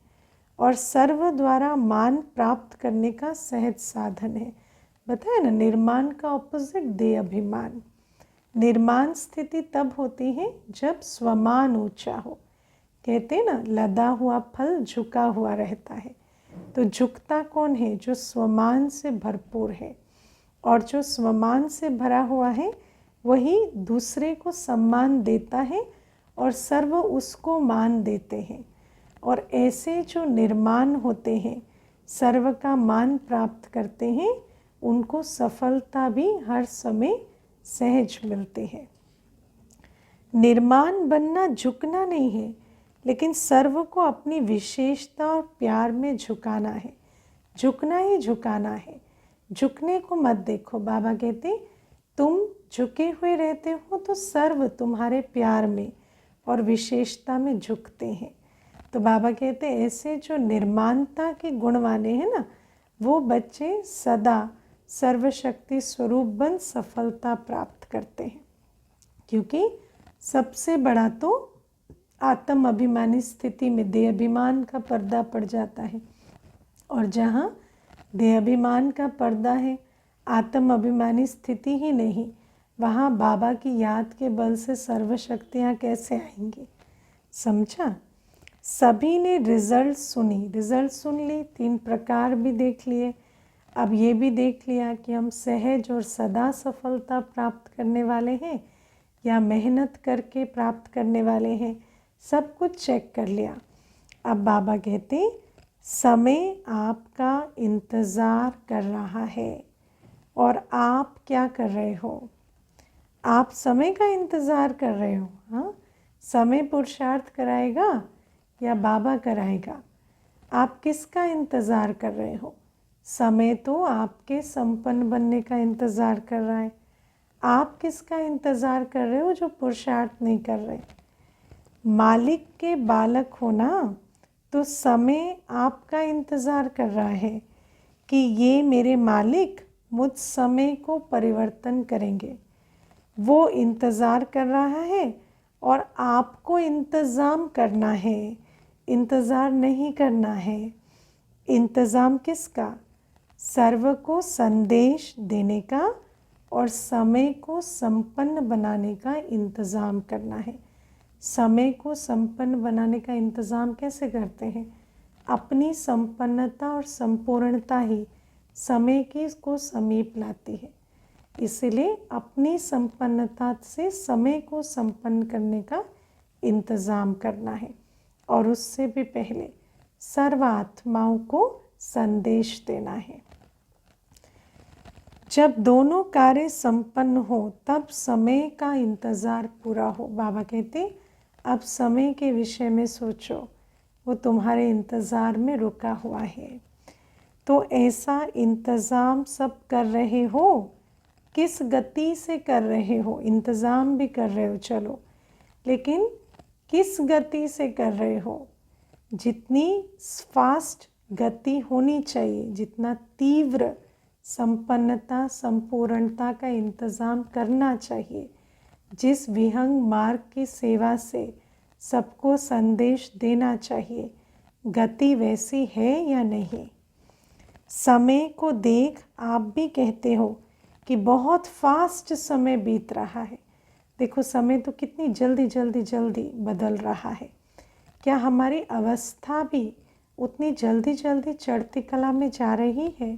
Speaker 1: और सर्व द्वारा मान प्राप्त करने का सहज साधन है। बताया ना, निर्माण का ऑपोजिट दे अभिमान। निर्माण स्थिति तब होती है जब स्वमान ऊंचा हो। कहते हैं ना, लदा हुआ फल झुका हुआ रहता है। तो झुकता कौन है? जो स्वमान से भरपूर है, और जो स्वमान से भरा हुआ है वही दूसरे को सम्मान देता है और सर्व उसको मान देते हैं। और ऐसे जो निर्माण होते हैं, सर्व का मान प्राप्त करते हैं, उनको सफलता भी हर समय सहज मिलती है। निर्माण बनना झुकना नहीं है, लेकिन सर्व को अपनी विशेषता और प्यार में झुकाना है। झुकना ही झुकाना है, झुकने को मत देखो। बाबा कहते तुम झुके हुए रहते हो तो सर्व तुम्हारे प्यार में और विशेषता में झुकते हैं। तो बाबा कहते ऐसे जो निर्माणता के गुण वाले हैं ना, वो बच्चे सदा सर्वशक्ति स्वरूप बन सफलता प्राप्त करते हैं। क्योंकि सबसे बड़ा तो आत्म अभिमानी स्थिति में देह अभिमान का पर्दा पड़ जाता है, और जहाँ देह अभिमान का पर्दा है, आत्म अभिमानी स्थिति ही नहीं, वहाँ बाबा की याद के बल से सर्वशक्तियाँ कैसे आएंगी? समझा? सभी ने रिजल्ट सुन ली, 3 प्रकार भी देख लिए। अब ये भी देख लिया कि हम सहज और सदा सफलता प्राप्त करने वाले हैं या मेहनत करके प्राप्त करने वाले हैं, सब कुछ चेक कर लिया। अब बाबा कहते समय आपका इंतज़ार कर रहा है, और आप क्या कर रहे हो? आप समय का इंतज़ार कर रहे हो। हाँ, समय पुरुषार्थ कराएगा या बाबा कराएगा? आप किसका इंतज़ार कर रहे हो? समय तो आपके संपन्न बनने का इंतज़ार कर रहा है। आप किसका इंतज़ार कर रहे हो जो पुरुषार्थ नहीं कर रहे? मालिक के बालक हो ना, तो समय आपका इंतज़ार कर रहा है कि ये मेरे मालिक मुझ समय को परिवर्तन करेंगे। वो इंतज़ार कर रहा है और आपको इंतज़ाम करना है, इंतज़ार नहीं करना है। इंतज़ाम किसका? सर्व को संदेश देने का और समय को संपन्न बनाने का इंतज़ाम करना है। समय को संपन्न बनाने का इंतज़ाम कैसे करते हैं? अपनी संपन्नता और संपूर्णता ही समय की को समीप लाती है। इसलिए अपनी संपन्नता से समय को संपन्न करने का इंतज़ाम करना है और उससे भी पहले सर्व आत्माओं को संदेश देना है। जब दोनों कार्य संपन्न हो तब समय का इंतज़ार पूरा हो। बाबा कहते अब समय के विषय में सोचो, वो तुम्हारे इंतज़ार में रुका हुआ है। तो ऐसा इंतज़ाम सब कर रहे हो, किस गति से कर रहे हो? इंतज़ाम भी कर रहे हो चलो, लेकिन किस गति से कर रहे हो? जितनी फास्ट गति होनी चाहिए, जितना तीव्र संपन्नता संपूर्णता का इंतज़ाम करना चाहिए, जिस विहंग मार्ग की सेवा से सबको संदेश देना चाहिए, गति वैसी है या नहीं? समय को देख आप भी कहते हो कि बहुत फास्ट समय बीत रहा है। देखो समय तो कितनी जल्दी जल्दी जल्दी बदल रहा है। क्या हमारी अवस्था भी उतनी जल्दी जल्दी चढ़ती कला में जा रही है?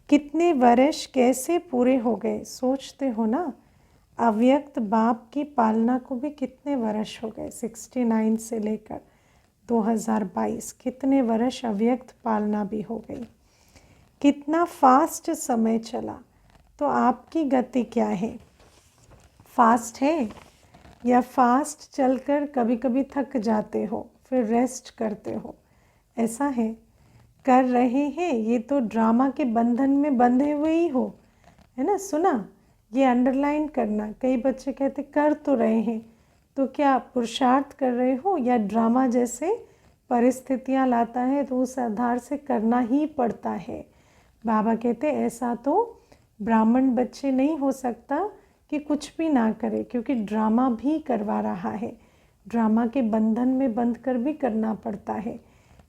Speaker 1: कितने वर्ष कैसे पूरे हो गए, सोचते हो ना? अव्यक्त बाप की पालना को भी कितने वर्ष हो गए, 69 से लेकर 2022 कितने वर्ष अव्यक्त पालना भी हो गई। कितना फास्ट समय चला। तो आपकी गति क्या है? फास्ट है या फास्ट चलकर कभी कभी थक जाते हो फिर रेस्ट करते हो? ऐसा है? कर रहे हैं ये तो ड्रामा के बंधन में बंधे हुए ही हो, है ना? सुना? ये अंडरलाइन करना। कई बच्चे कहते कर तो रहे हैं, तो क्या पुरुषार्थ कर रहे हो या ड्रामा जैसे परिस्थितियां लाता है तो उस आधार से करना ही पड़ता है? बाबा कहते ऐसा तो ब्राह्मण बच्चे नहीं हो सकता कि कुछ भी ना करे, क्योंकि ड्रामा भी करवा रहा है। ड्रामा के बंधन में बंध कर भी करना पड़ता है।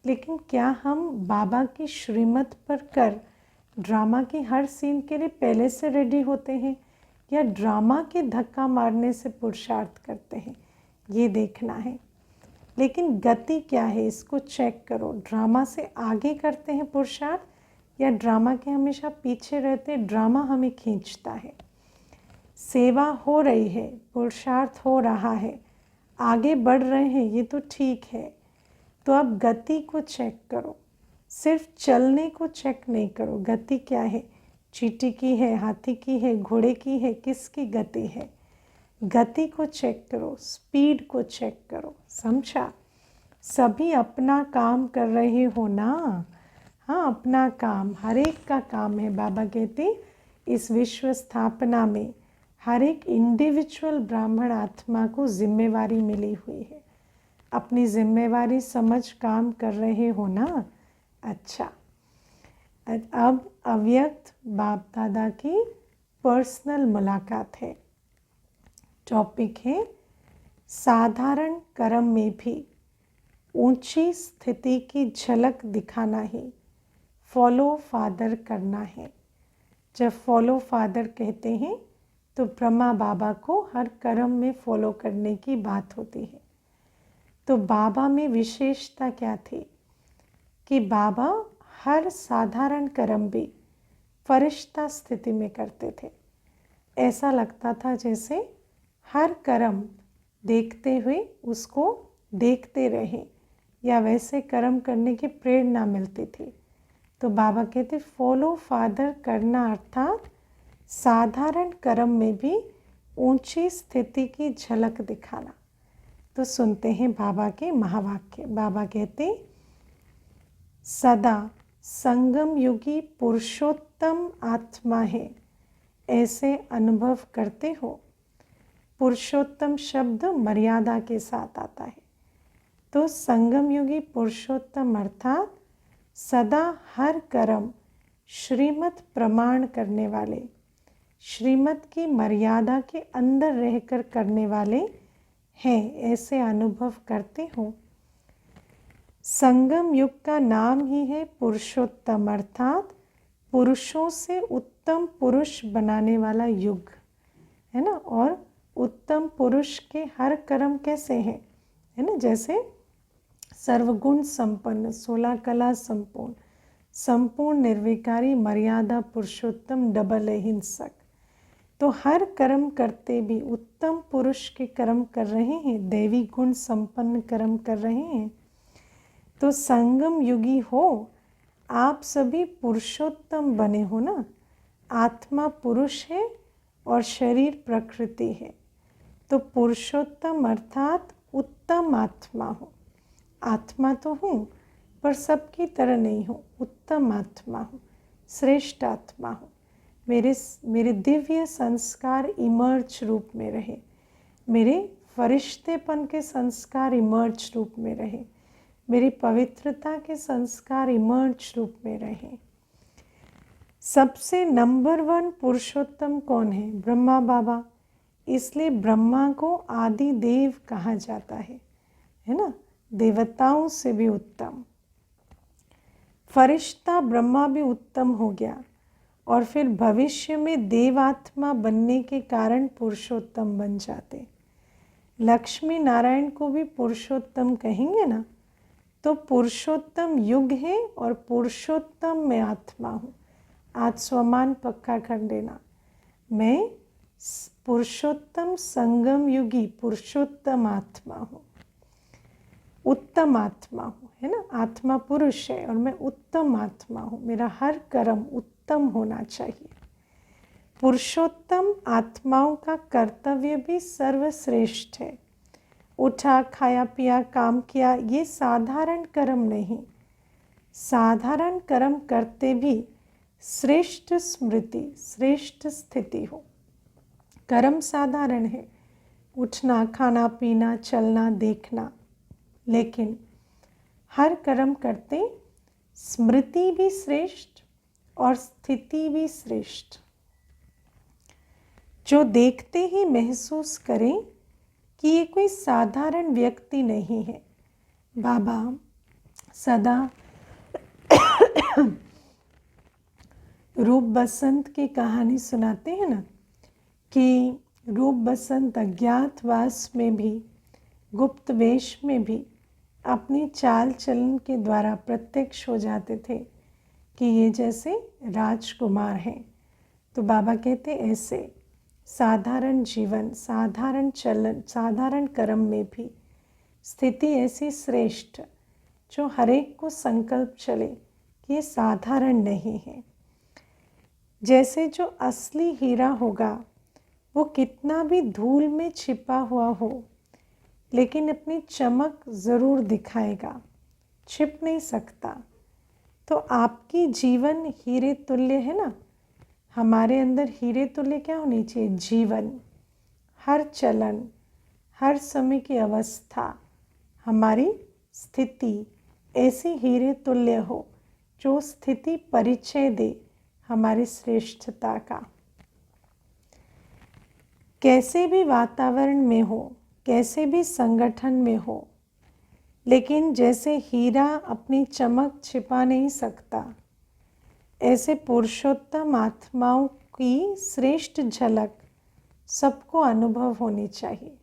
Speaker 1: लेकिन क्या हम बाबा की श्रीमत पर कर ड्रामा की हर सीन के लिए पहले से रेडी होते हैं या ड्रामा के धक्का मारने से पुरुषार्थ करते हैं? ये देखना है। लेकिन गति क्या है इसको चेक करो। ड्रामा से आगे करते हैं पुरुषार्थ या ड्रामा के हमेशा पीछे रहते, ड्रामा हमें खींचता है। सेवा हो रही है, पुरुषार्थ हो रहा है, आगे बढ़ रहे हैं, ये तो ठीक है। तो अब गति को चेक करो, सिर्फ चलने को चेक नहीं करो। गति क्या है? चींटी की है, हाथी की है, घोड़े की है, किसकी गति है? गति को चेक करो, स्पीड को चेक करो। समझा? सभी अपना काम कर रहे हो ना? हाँ, अपना काम, हर एक का काम है। बाबा कहते इस विश्व स्थापना में हर एक इंडिविजुअल ब्राह्मण आत्मा को जिम्मेवारी मिली हुई है। अपनी जिम्मेवारी समझ काम कर रहे हो ना? अच्छा, अब अव्यक्त बाप दादा की पर्सनल मुलाकात है। टॉपिक है साधारण कर्म में भी ऊंची स्थिति की झलक दिखाना ही फॉलो फादर करना है। जब फॉलो फादर कहते हैं तो ब्रह्मा बाबा को हर कर्म में फॉलो करने की बात होती है। तो बाबा में विशेषता क्या थी कि बाबा हर साधारण कर्म भी फरिश्ता स्थिति में करते थे। ऐसा लगता था जैसे हर कर्म देखते हुए उसको देखते रहें या वैसे कर्म करने की प्रेरणा मिलती थी। तो बाबा कहते फॉलो फादर करना अर्थात साधारण कर्म में भी ऊंची स्थिति की झलक दिखाना। तो सुनते हैं बाबा के महावाक्य। बाबा कहते सदा संगम युगी पुरुषोत्तम आत्मा है, ऐसे अनुभव करते हो। पुरुषोत्तम शब्द मर्यादा के साथ आता है। तो संगम युगी पुरुषोत्तम अर्थात सदा हर कर्म श्रीमत प्रमाण करने वाले, श्रीमत की मर्यादा के अंदर रहकर करने वाले हैं, ऐसे अनुभव करते हो। संगम युग का नाम ही है पुरुषोत्तम अर्थात पुरुषों से उत्तम पुरुष बनाने वाला युग है ना। और उत्तम पुरुष के हर कर्म कैसे हैं, है ना, जैसे सर्वगुण संपन्न, 16 कला संपूर्ण, संपूर्ण निर्विकारी, मर्यादा पुरुषोत्तम, डबल अहिंसक। तो हर कर्म करते भी उत्तम पुरुष के कर्म कर रहे हैं, दैवी गुण संपन्न कर्म कर रहे हैं। तो संगम युगी हो, आप सभी पुरुषोत्तम बने हो ना। आत्मा पुरुष है और शरीर प्रकृति है। तो पुरुषोत्तम अर्थात उत्तम आत्मा हो। आत्मा तो हूँ पर सबकी तरह नहीं हूँ, उत्तम आत्मा हूँ, श्रेष्ठ आत्मा हूँ। मेरे दिव्य संस्कार इमर्ज रूप में रहे, मेरे फरिश्तेपन के संस्कार इमर्ज रूप में रहे, मेरी पवित्रता के संस्कार इमर्ज रूप में रहे। सबसे नंबर 1 पुरुषोत्तम कौन है? ब्रह्मा बाबा। इसलिए ब्रह्मा को आदि देव कहा जाता है ना, देवताओं से भी उत्तम। फरिश्ता ब्रह्मा भी उत्तम हो गया और फिर भविष्य में देवात्मा बनने के कारण पुरुषोत्तम बन जाते। लक्ष्मी नारायण को भी पुरुषोत्तम कहेंगे ना। तो पुरुषोत्तम युग है और पुरुषोत्तम मैं आत्मा हूँ। आज स्वमान पक्का कर देना, मैं पुरुषोत्तम संगम युगी पुरुषोत्तम आत्मा हूँ, उत्तम आत्मा हूँ, है ना। आत्मा पुरुष है और मैं उत्तम आत्मा हूँ। मेरा हर कर्म उत्तम होना चाहिए। पुरुषोत्तम आत्माओं का कर्तव्य भी सर्वश्रेष्ठ है। उठा, खाया, पिया, काम किया, ये साधारण कर्म नहीं। साधारण कर्म करते भी श्रेष्ठ स्मृति, श्रेष्ठ स्थिति हो। कर्म साधारण है, उठना, खाना, पीना, चलना, देखना, लेकिन हर कर्म करते स्मृति भी श्रेष्ठ और स्थिति भी श्रेष्ठ। जो देखते ही महसूस करें कि ये कोई साधारण व्यक्ति नहीं है। बाबा सदा रूप बसंत की कहानी सुनाते हैं ना, कि रूप बसंत अज्ञातवास में भी, गुप्त वेश में भी अपनी चाल चलन के द्वारा प्रत्यक्ष हो जाते थे कि ये जैसे राजकुमार हैं। तो बाबा कहते ऐसे साधारण जीवन, साधारण चलन, साधारण कर्म में भी स्थिति ऐसी श्रेष्ठ जो हरेक को संकल्प चले कि ये साधारण नहीं है। जैसे जो असली हीरा होगा वो कितना भी धूल में छिपा हुआ हो, लेकिन अपनी चमक ज़रूर दिखाएगा, छिप नहीं सकता। तो आपकी जीवन हीरे तुल्य है ना। हमारे अंदर हीरे तुल्य क्या होनी चाहिए? जीवन, हर चलन, हर समय की अवस्था, हमारी स्थिति ऐसी हीरे तुल्य हो जो स्थिति परिचय दे हमारी श्रेष्ठता का। कैसे भी वातावरण में हो, कैसे भी संगठन में हो, लेकिन जैसे हीरा अपनी चमक छिपा नहीं सकता, ऐसे पुरुषोत्तम आत्माओं की श्रेष्ठ झलक सबको अनुभव होनी चाहिए।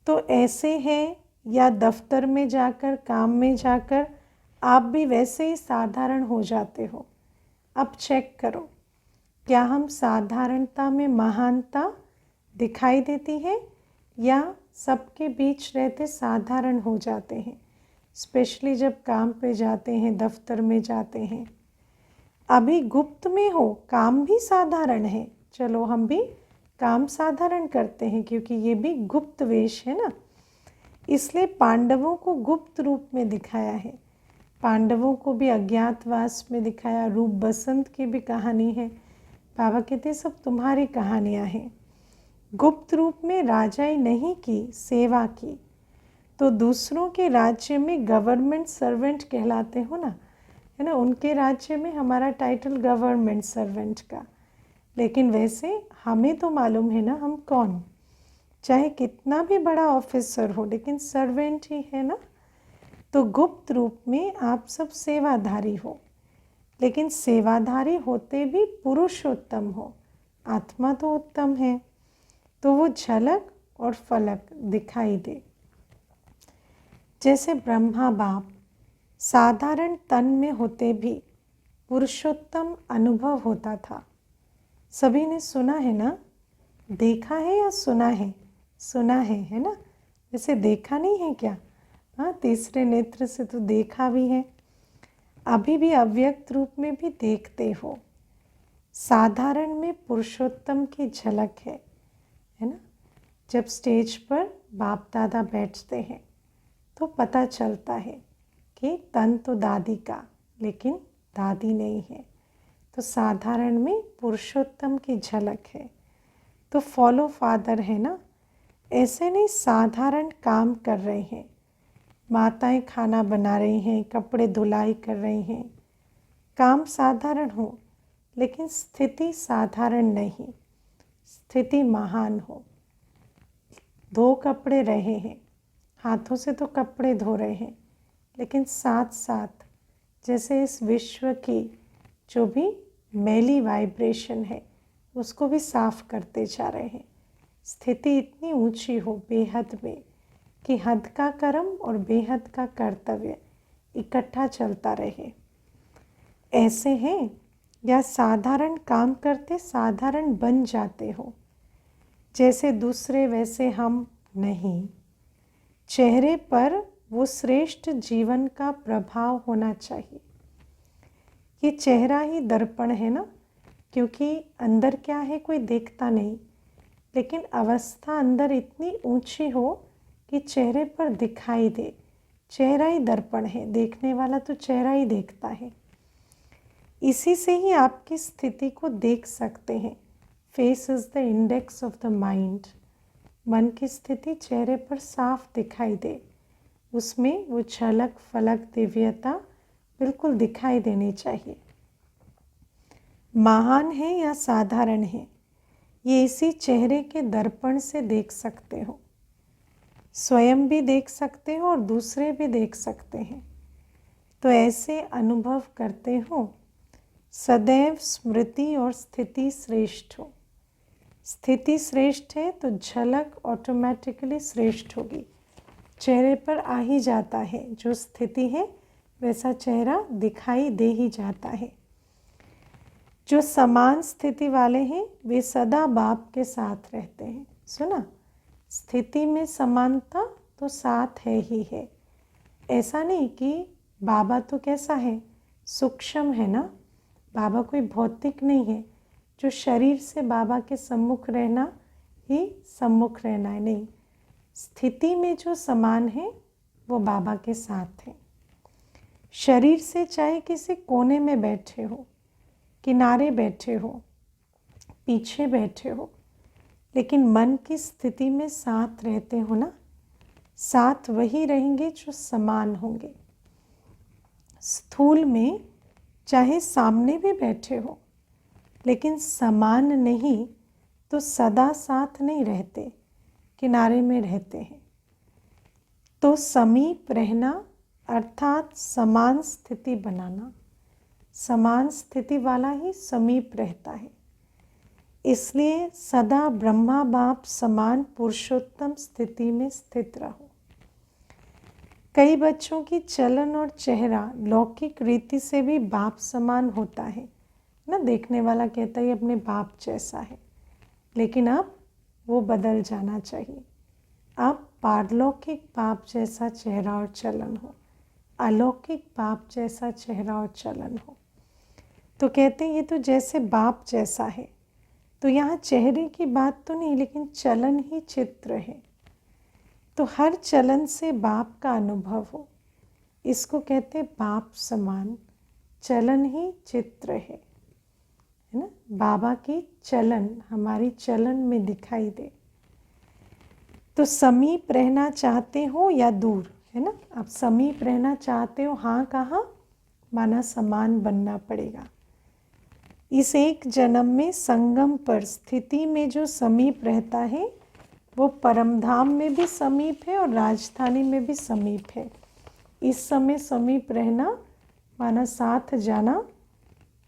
Speaker 1: तो ऐसे हैं या दफ्तर में जाकर, काम में जाकर आप भी वैसे ही साधारण हो जाते हो। अब चेक करो, क्या हम साधारणता में महानता दिखाई देती है या सबके बीच रहते साधारण हो जाते हैं? स्पेशली जब काम पे जाते हैं, दफ्तर में जाते हैं। अभी गुप्त में हो, काम भी साधारण है, चलो हम भी काम साधारण करते हैं क्योंकि ये भी गुप्त वेश है ना। इसलिए पांडवों को गुप्त रूप में दिखाया है। पांडवों को भी अज्ञातवास में दिखाया। रूप बसंत की भी कहानी है। बाबा कहते सब तुम्हारी कहानियाँ हैं। गुप्त रूप में राजाई नहीं की, सेवा की, तो दूसरों के राज्य में गवर्नमेंट सर्वेंट कहलाते हो ना, है ना। उनके राज्य में हमारा टाइटल गवर्नमेंट सर्वेंट का, लेकिन वैसे हमें तो मालूम है ना हम कौन। चाहे कितना भी बड़ा ऑफिसर हो, लेकिन सर्वेंट ही है ना। तो गुप्त रूप में आप सब सेवाधारी हो, लेकिन सेवाधारी होते भी पुरुषोत्तम हो। आत्मा तो उत्तम है, तो वो झलक और फलक दिखाई दे। जैसे ब्रह्मा बाप साधारण तन में होते भी पुरुषोत्तम अनुभव होता था। सभी ने सुना है ना, देखा है या सुना है? सुना है ना। वैसे देखा नहीं है क्या? हाँ, तीसरे नेत्र से तो देखा भी है। अभी भी अव्यक्त रूप में भी देखते हो। साधारण में पुरुषोत्तम की झलक है ना। जब स्टेज पर बाप दादा बैठते हैं तो पता चलता है कि तन तो दादी का, लेकिन दादी नहीं है। तो साधारण में पुरुषोत्तम की झलक है। तो फॉलो फादर है ना। ऐसे नहीं साधारण काम कर रहे हैं, माताएं खाना बना रही हैं, कपड़े धुलाई कर रही हैं, काम साधारण हो, लेकिन स्थिति साधारण नहीं, स्थिति महान हो। धो कपड़े रहे हैं, हाथों से तो कपड़े धो रहे हैं, लेकिन साथ साथ जैसे इस विश्व की जो भी मैली वाइब्रेशन है उसको भी साफ करते जा रहे हैं। स्थिति इतनी ऊंची हो बेहद में कि हद का कर्म और बेहद का कर्तव्य इकट्ठा चलता रहे। ऐसे हैं या साधारण काम करते साधारण बन जाते हो। जैसे दूसरे वैसे हम नहीं। चेहरे पर वो श्रेष्ठ जीवन का प्रभाव होना चाहिए। ये चेहरा ही दर्पण है ना, क्योंकि अंदर क्या है कोई देखता नहीं, लेकिन अवस्था अंदर इतनी ऊंची हो कि चेहरे पर दिखाई दे। चेहरा ही दर्पण है, देखने वाला तो चेहरा ही देखता है। इसी से ही आपकी स्थिति को देख सकते हैं। Face is the index of the mind. मन की स्थिति चेहरे पर साफ दिखाई दे, उसमें वो झलक फलक दिव्यता बिल्कुल दिखाई देनी चाहिए। महान है या साधारण है, ये इसी चेहरे के दर्पण से देख सकते हो। स्वयं भी देख सकते हो और दूसरे भी देख सकते हैं। तो ऐसे अनुभव करते हो, सदैव स्मृति और स्थिति श्रेष्ठ हो। स्थिति श्रेष्ठ है तो झलक ऑटोमेटिकली श्रेष्ठ होगी। चेहरे पर आ ही जाता है, जो स्थिति है वैसा चेहरा दिखाई दे ही जाता है। जो समान स्थिति वाले हैं वे सदा बाप के साथ रहते हैं। सुना, स्थिति में समानता तो साथ है ही है। ऐसा नहीं कि बाबा तो कैसा है, सूक्ष्म है ना। बाबा कोई भौतिक नहीं है जो शरीर से बाबा के सम्मुख रहना ही सम्मुख रहना है, नहीं। स्थिति में जो समान है वो बाबा के साथ है। शरीर से चाहे किसी कोने में बैठे हो, किनारे बैठे हो, पीछे बैठे हो, लेकिन मन की स्थिति में साथ रहते हो ना। साथ वही रहेंगे जो समान होंगे। स्थूल में चाहे सामने भी बैठे हो, लेकिन समान नहीं तो सदा साथ नहीं रहते, किनारे में रहते हैं। तो समीप रहना अर्थात समान स्थिति बनाना। समान स्थिति वाला ही समीप रहता है। इसलिए सदा ब्रह्मा बाप समान पुरुषोत्तम स्थिति में स्थित रहो। कई बच्चों की चलन और चेहरा लौकिक रीति से भी बाप समान होता है ना। देखने वाला कहता है अपने बाप जैसा है, लेकिन अब वो बदल जाना चाहिए। अब पारलौकिक बाप जैसा चेहरा और चलन हो, अलौकिक बाप जैसा चेहरा और चलन हो। तो कहते हैं ये तो जैसे बाप जैसा है। तो यहाँ चेहरे की बात तो नहीं, लेकिन चलन ही चित्र है। तो हर चलन से बाप का अनुभव हो। इसको कहते हैं बाप समान। चलन ही चित्र है ना। बाबा की चलन हमारी चलन में दिखाई दे। तो समीप रहना चाहते हो या दूर, है ना। आप समीप रहना चाहते हो, हाँ कहाँ, माना समान बनना पड़ेगा। इस एक जन्म में संगम पर स्थिति में जो समीप रहता है वो परमधाम में भी समीप है और राजधानी में भी समीप है। इस समय समीप रहना माना साथ जाना,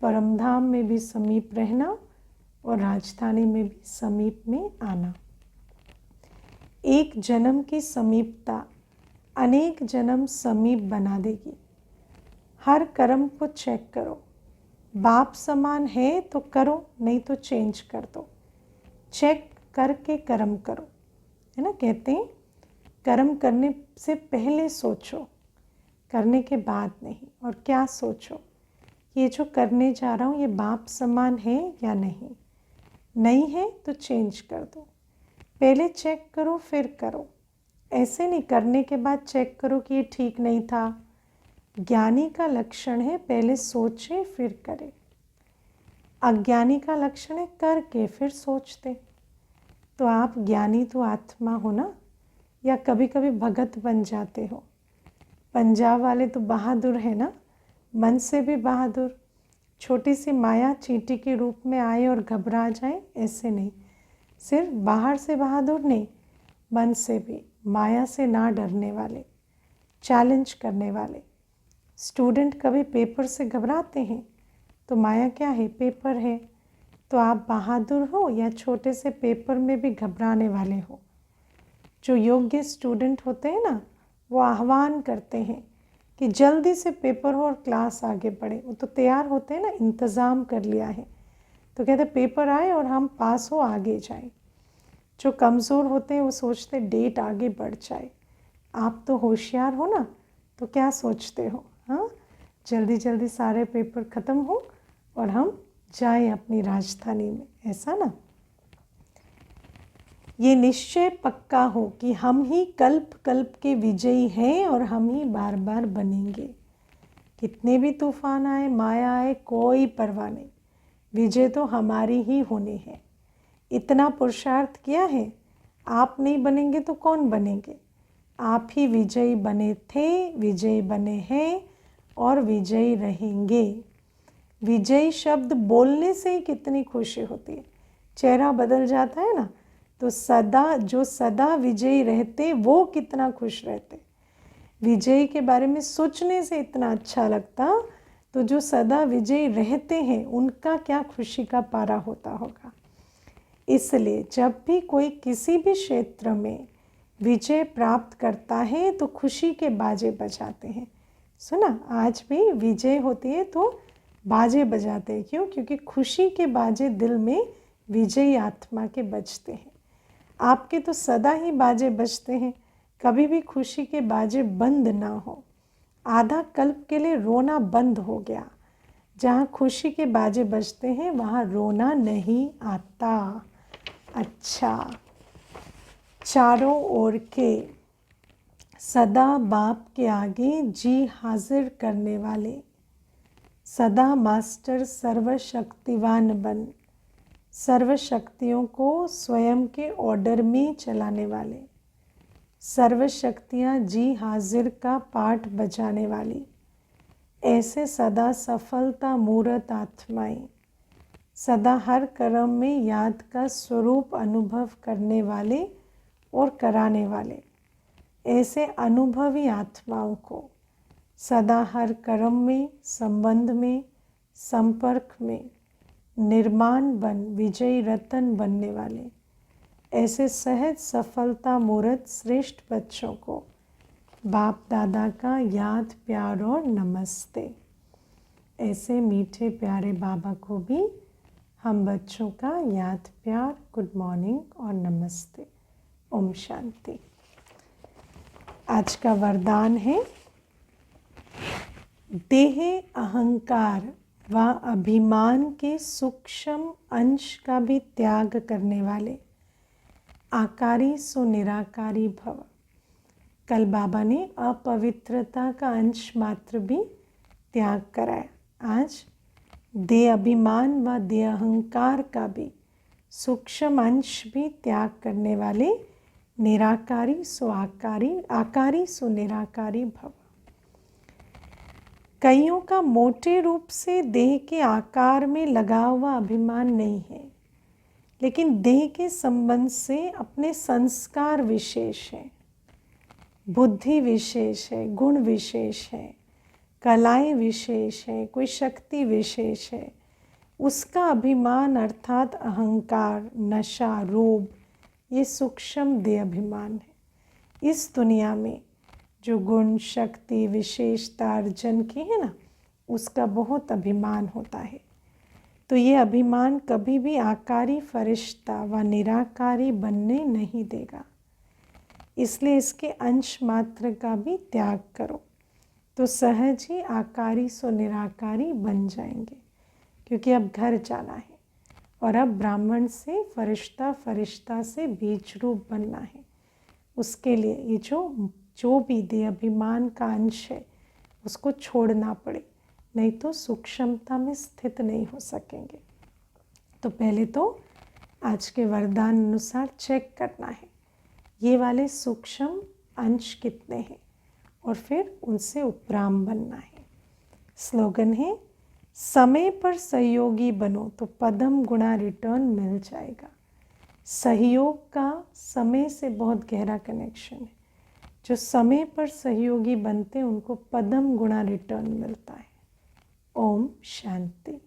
Speaker 1: परमधाम में भी समीप रहना और राजधानी में भी समीप में आना। एक जन्म की समीपता अनेक जन्म समीप बना देगी। हर कर्म को चेक करो। बाप समान है तो करो, नहीं तो चेंज कर दो। चेक करके कर्म करो, है ना। कहते हैं कर्म करने से पहले सोचो, करने के बाद नहीं। और क्या सोचो, ये जो करने जा रहा हूँ ये बाप समान है या नहीं। नहीं है तो चेंज कर दो। पहले चेक करो फिर करो। ऐसे नहीं करने के बाद चेक करो कि ये ठीक नहीं था। ज्ञानी का लक्षण है पहले सोचे फिर करे। अज्ञानी का लक्षण है करके फिर सोचते। तो आप ज्ञानी तो आत्मा हो ना, या कभी कभी भगत बन जाते हो। पंजाब वाले तो बहादुर है ना, मन से भी बहादुर। छोटी सी माया चींटी के रूप में आए और घबरा जाए, ऐसे नहीं। सिर्फ बाहर से बहादुर नहीं, मन से भी, माया से ना डरने वाले, चैलेंज करने वाले। स्टूडेंट कभी पेपर से घबराते हैं तो माया क्या है, पेपर है। तो आप बहादुर हो या छोटे से पेपर में भी घबराने वाले हो। जो योग्य स्टूडेंट होते हैं ना, वो आह्वान करते हैं कि जल्दी से पेपर हो और क्लास आगे बढ़े। वो तो तैयार होते हैं ना, इंतज़ाम कर लिया है। तो कहते पेपर आए और हम पास हो, आगे जाए। जो कमज़ोर होते हैं वो सोचते डेट आगे बढ़ जाए। आप तो होशियार हो ना, तो क्या सोचते हो, हाँ जल्दी जल्दी सारे पेपर ख़त्म हो और हम जाए अपनी राजधानी में, ऐसा ना। ये निश्चय पक्का हो कि हम ही कल्प कल्प के विजयी हैं और हम ही बार बार बनेंगे। कितने भी तूफान आए, माया आए, कोई परवाह नहीं, विजय तो हमारी ही होनी है। इतना पुरुषार्थ किया है, आप नहीं बनेंगे तो कौन बनेंगे। आप ही विजयी बने थे, विजयी बने हैं और विजयी रहेंगे। विजयी शब्द बोलने से ही कितनी खुशी होती है, चेहरा बदल जाता है ना। तो सदा जो सदा विजयी रहते वो कितना खुश रहते। विजयी के बारे में सोचने से इतना अच्छा लगता, तो जो सदा विजयी रहते हैं उनका क्या खुशी का पारा होता होगा। इसलिए जब भी कोई किसी भी क्षेत्र में विजय प्राप्त करता है तो खुशी के बाजे बजाते हैं। सुना, आज भी विजय होती है तो बाजे बजाते हैं। क्यों? क्योंकि खुशी के बाजे दिल में विजयी आत्मा के बजते हैं। आपके तो सदा ही बाजे बजते हैं, कभी भी खुशी के बाजे बंद ना हो। आधा कल्प के लिए रोना बंद हो गया। जहाँ खुशी के बाजे बजते हैं वहाँ रोना नहीं आता। अच्छा, चारों ओर के सदा बाप के आगे जी हाजिर करने वाले, सदा मास्टर सर्वशक्तिवान बन, सर्व शक्तियों को स्वयं के ऑर्डर में चलाने वाले, सर्व शक्तियाँ जी हाजिर का पाठ बजाने वाली, ऐसे सदा सफलता मूर्त आत्माएं, सदा हर कर्म में याद का स्वरूप अनुभव करने वाले और कराने वाले, ऐसे अनुभवी आत्माओं को सदा हर कर्म में, संबंध में, संपर्क में निर्माण बन, विजयी रतन बनने वाले, ऐसे सहज सफलता मूर्त श्रेष्ठ बच्चों को बाप दादा का याद, प्यार और नमस्ते। ऐसे मीठे प्यारे बाबा को भी हम बच्चों का याद, प्यार, गुड मॉर्निंग और नमस्ते। ओम शांति। आज का वरदान है, देह अहंकार व अभिमान के सूक्ष्म अंश का भी त्याग करने वाले, आकारी सो निराकारी भव। कल बाबा ने अपवित्रता का अंश मात्र भी त्याग कराया। आज देह अभिमान व देह अहंकार का भी सूक्ष्म अंश भी त्याग करने वाले निराकारी सो आकारी सो निराकारी भव। कईयों का मोटे रूप से देह के आकार में लगा हुआ अभिमान नहीं है, लेकिन देह के संबंध से अपने संस्कार विशेष है, बुद्धि विशेष है, गुण विशेष है, कलाएं विशेष है, कोई शक्ति विशेष है, उसका अभिमान अर्थात अहंकार, नशा, रोग, ये सूक्ष्म देह अभिमान है। इस दुनिया में जो गुण, शक्ति, विशेषता अर्जन की है ना, उसका बहुत अभिमान होता है। तो ये अभिमान कभी भी आकारी फरिश्ता व निराकारी बनने नहीं देगा, इसलिए इसके अंश मात्र का भी त्याग करो तो सहज ही आकारी सो निराकारी बन जाएंगे। क्योंकि अब घर जाना है और अब ब्राह्मण से फरिश्ता, फरिश्ता से बीज रूप बनना है। उसके लिए ये जो भी देह अभिमान का अंश है उसको छोड़ना पड़े, नहीं तो सूक्ष्मता में स्थित नहीं हो सकेंगे। तो पहले तो आज के वरदान अनुसार चेक करना है ये वाले सूक्ष्म अंश कितने हैं और फिर उनसे उपराम बनना है। स्लोगन है, समय पर सहयोगी बनो तो पदम गुणा रिटर्न मिल जाएगा। सहयोग का समय से बहुत गहरा कनेक्शन है। जो समय पर सहयोगी बनते हैं उनको पदम गुणा रिटर्न मिलता है। ओम शांति।